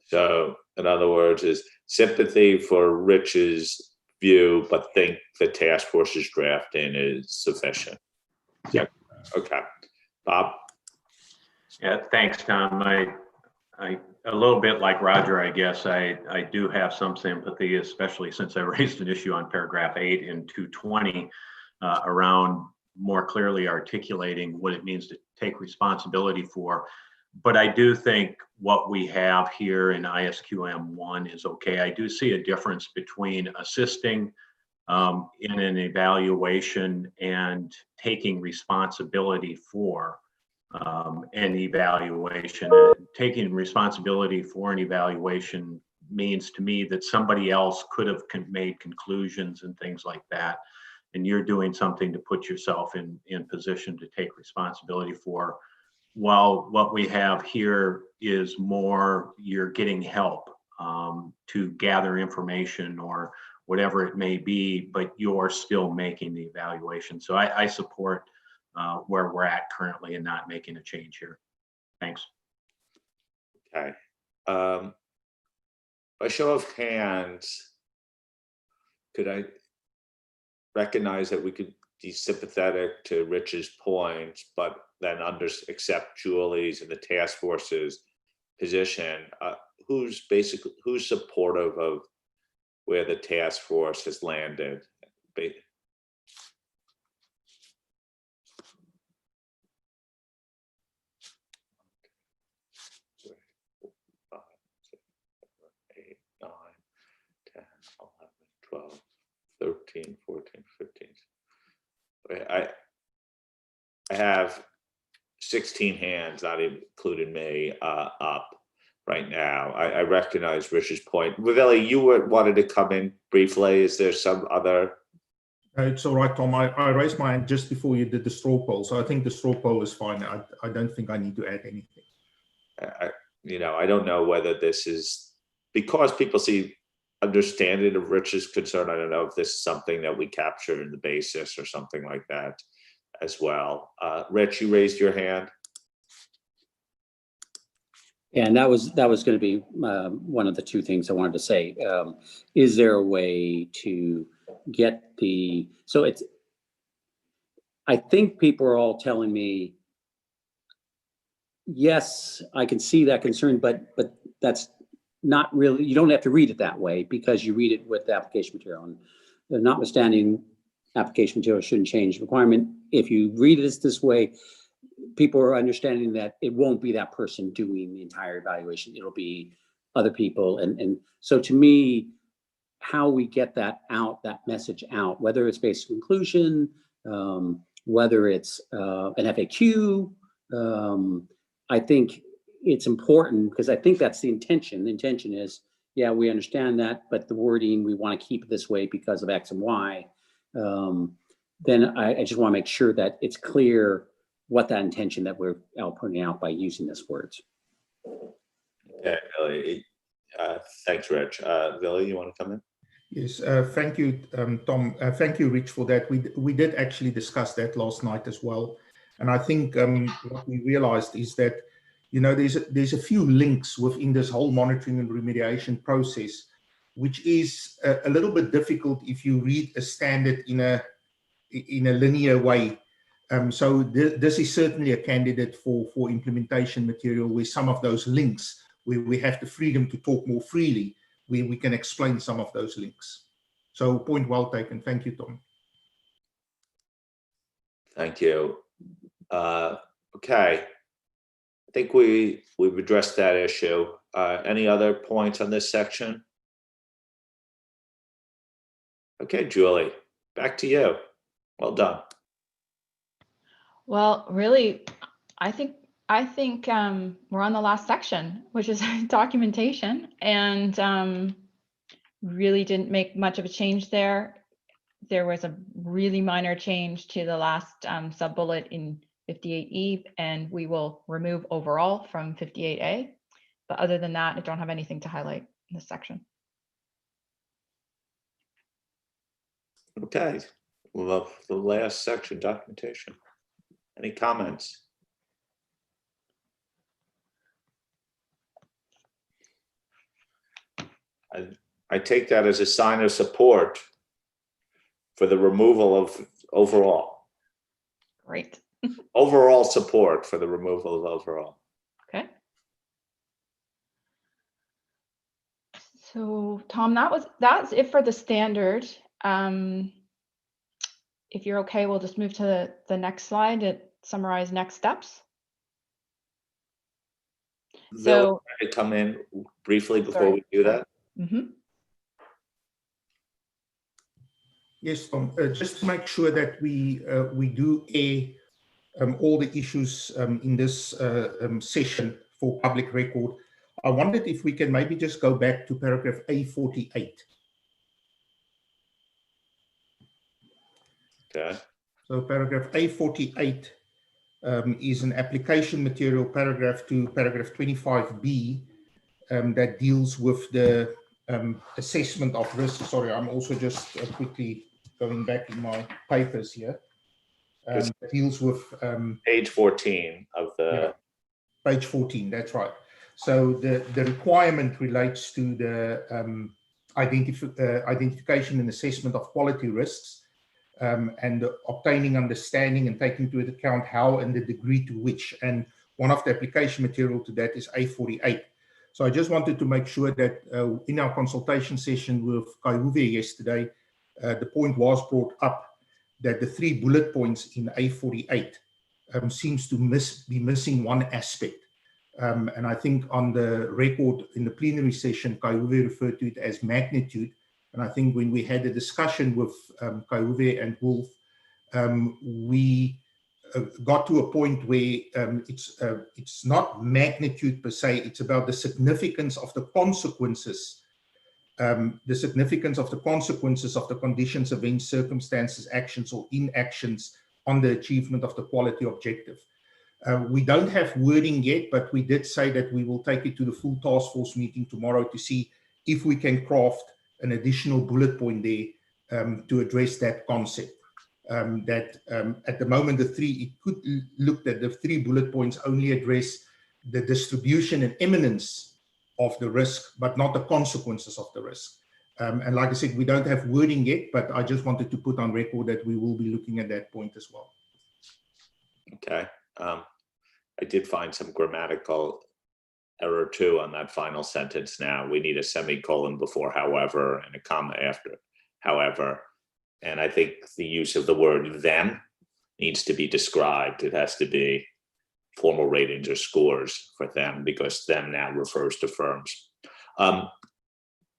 So in other words, is sympathy for Rich's view, but think the task force's drafting is sufficient. Yeah. Okay. Bob? Yeah, thanks, Tom. I a little bit like Roger, I guess, I do have some sympathy, especially since I raised an issue on paragraph 8 in 220 around more clearly articulating what it means to take responsibility for. But I do think what we have here in ISQM 1 is okay. I do see a difference between assisting in an evaluation and taking responsibility for an evaluation. Taking responsibility for an evaluation means to me that somebody else could have made conclusions and things like that, and you're doing something to put yourself in position to take responsibility for. While what we have here is more you're getting help to gather information or whatever it may be, but you're still making the evaluation. So I support where we're at currently and not making a change here. Thanks. Okay. By show of hands, could I recognize that we could be sympathetic to Rich's points, but then accept Julie's and the task force's position? Who's supportive of where the task force has landed? Eight, 9, 10, 11, 12, 13, 14, 15. I have 16 hands, not including me, up right now. I recognize Rich's point. Viveli, you wanted to come in briefly. Is there some other? It's all right, Tom. I raised my hand just before you did the straw poll, so I think the straw poll is fine. I don't think I need to add anything. I don't know whether this is because people see understanding of Rich's concern. I don't know if this is something that we capture in the basis or something like that as well. Rich, you raised your hand. And that was going to be one of the two things I wanted to say. Is there a way to get I think people are all telling me, yes, I can see that concern, but that's not really, you don't have to read it that way because you read it with the application material. And notwithstanding, application material shouldn't change the requirement. If you read it this way, people are understanding that it won't be that person doing the entire evaluation. It'll be other people. And so to me, how we get that out, that message out, whether it's basic inclusion, whether it's an FAQ, I think it's important because I think that's the intention. The intention is, yeah, we understand that, but the wording, we want to keep it this way because of X and Y. Then I just want to make sure that it's clear what that intention that we're putting out by using this words. Okay, Billy. Thanks, Rich. Billy, you want to come in? Yes, thank you, Tom. Thank you, Rich, for that. We did actually discuss that last night as well. And I think what we realized is that, you know, there's a few links within this whole monitoring and remediation process, which is a little bit difficult if you read a standard in a linear way. So this is certainly a candidate for implementation material where some of those links, where we have the freedom to talk more freely, where we can explain some of those links. So point well taken. Thank you, Tom. Thank you. Okay. I think we've addressed that issue. Any other points on this section? Okay, Julie, back to you. Well done. Well, really, I think we're on the last section, which is documentation, and really didn't make much of a change there. There was a really minor change to the last sub-bullet in 58E, and we will remove overall from 58A. But other than that, I don't have anything to highlight in this section. Okay, well, the last section, documentation. Any comments? I take that as a sign of support for the removal of overall. Great. Overall support for the removal of overall. Okay. So Tom, that's it for the standard. If you're okay, we'll just move to the next slide to summarize next steps. So I come in briefly before we do that. Mm-hmm. Yes, Tom, just to make sure that we do air all the issues in this session for public record, I wondered if we can maybe just go back to paragraph A48. Okay. So paragraph A48 is an application material paragraph to paragraph 25B that deals with the assessment of risk. Sorry, I'm also just quickly going back in my papers here. Deals with page 14 of the... Yeah, page 14, that's right. So the requirement relates to the identification and assessment of quality risks, and obtaining understanding and taking into account how and the degree to which. And one of the application material to that is A48. So I just wanted to make sure that in our consultation session with Kaihuwe yesterday, the point was brought up that the 3 bullet points in A48 seems to be missing one aspect. And I think on the record in the plenary session, Kaihuwe referred to it as magnitude. And I think when we had a discussion with Kaihuwe and Wolf, we got to a point where it's not magnitude per se, it's about the significance of the consequences, of the conditions, events, circumstances, actions, or inactions on the achievement of the quality objective. We don't have wording yet, but we did say that we will take it to the full task force meeting tomorrow to see if we can craft an additional bullet point there to address that concept. At the moment, it could look that the 3 bullet points only address the distribution and imminence of the risk, but not the consequences of the risk. And like I said, we don't have wording yet, but I just wanted to put on record that we will be looking at that point as well. Okay. I did find some grammatical error too on that final sentence now. We need a semicolon before however and a comma after however. And I think the use of the word them needs to be described. It has to be formal ratings or scores for them, because them now refers to firms.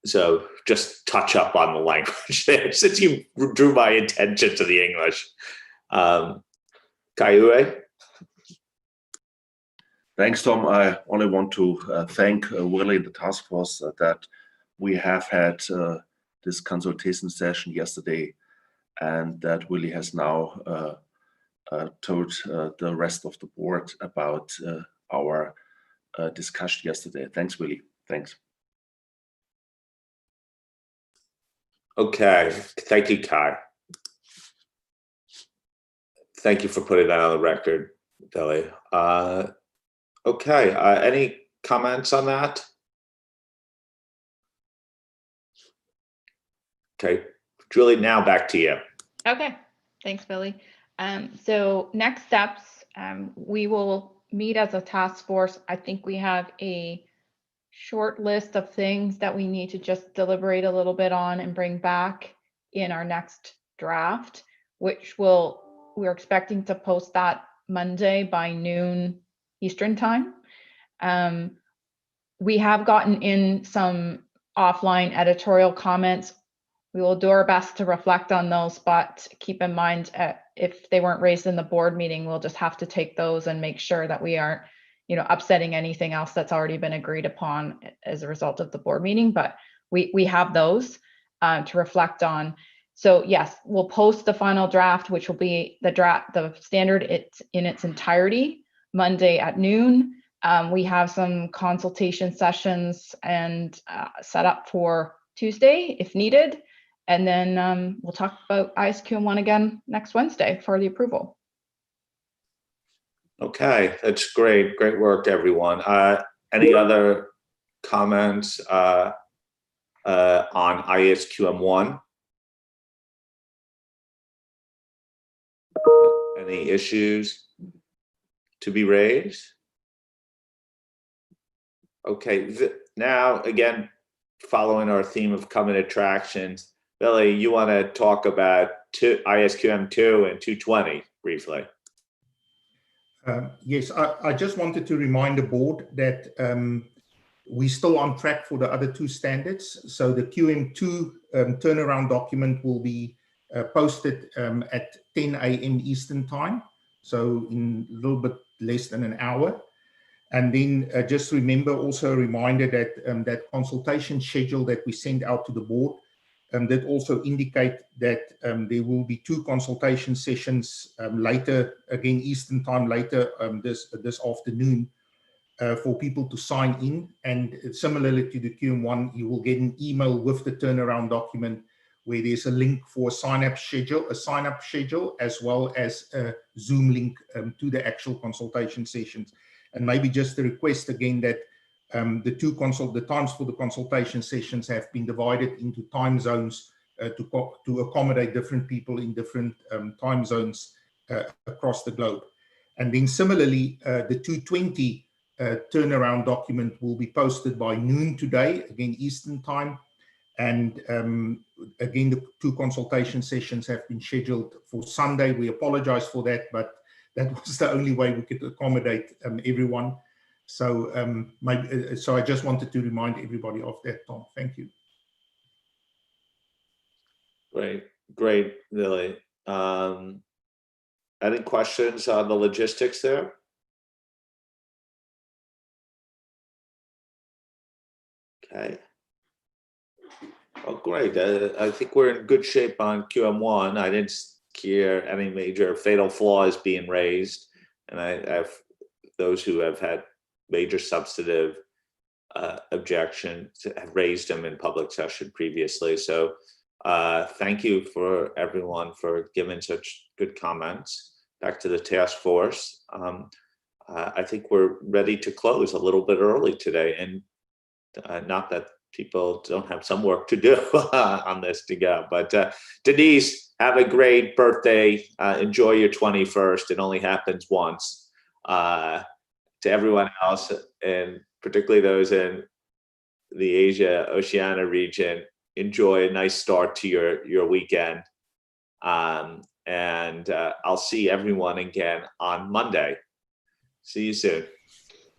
So just touch up on the language there since you drew my attention to the English. Kaihuwe? Thanks, Tom. I only want to thank Willie and the task force that we have had this consultation session yesterday, and that Willie has now told the rest of the board about our discussion yesterday. Thanks, Willie. Thanks. Okay, thank you, Kai. Thank you for putting that on the record, Billy. Okay, any comments on that? Okay, Julie, now back to you. Okay, thanks, Billy. So next steps, we will meet as a task force. I think we have a short list of things that we need to just deliberate a little bit on and bring back in our next draft, which we're expecting to post that Monday by noon Eastern time. We have gotten in some offline editorial comments. We will do our best to reflect on those, but keep in mind if they weren't raised in the board meeting, we'll just have to take those and make sure that we aren't, upsetting anything else that's already been agreed upon as a result of the board meeting. But we have those to reflect on. So yes, we'll post the final draft, which will be the standard in its entirety Monday at noon. We have some consultation sessions and set up for Tuesday if needed. And then we'll talk about ISQM 1 again next Wednesday for the approval. Okay, that's great. Great work, everyone. Any other comments on ISQM 1? Any issues to be raised? Okay, now again, following our theme of coming attractions, Billy, you want to talk about ISQM 2 and 220 briefly? Yes, I just wanted to remind the board that we're still on track for the other two standards. So the QM2 turnaround document will be posted at 10 a.m. Eastern time, so in a little bit less than an hour. And then just remember, also a reminder that that consultation schedule that we sent out to the board, that also indicate that there will be 2 consultation sessions later, again Eastern time later this afternoon, for people to sign in. And similarly to the QM1, you will get an email with the turnaround document where there's a link for a sign-up schedule, as well as a Zoom link to the actual consultation sessions. And maybe just a request again that the times for the consultation sessions have been divided into time zones to accommodate different people in different time zones across the globe. And then similarly, the 220 turnaround document will be posted by noon today, again Eastern time. And again, the 2 consultation sessions have been scheduled for Sunday. We apologize for that, but that was the only way we could accommodate everyone. So, so I just wanted to remind everybody of that, Tom. Thank you. Great, Billy. Any questions on the logistics there? Okay. Oh, great. I think we're in good shape on QM1. I didn't hear any major fatal flaws being raised, and I have those who have had major substantive objections have raised them in public session previously. So thank you for everyone for giving such good comments. Back to the task force. I think we're ready to close a little bit early today, and not that people don't have some work to do on this to go. But Denise, have a great birthday. Enjoy your 21st. It only happens once. To everyone else, and particularly those in the Asia Oceania region, enjoy a nice start to your weekend. And I'll see everyone again on Monday. See you soon.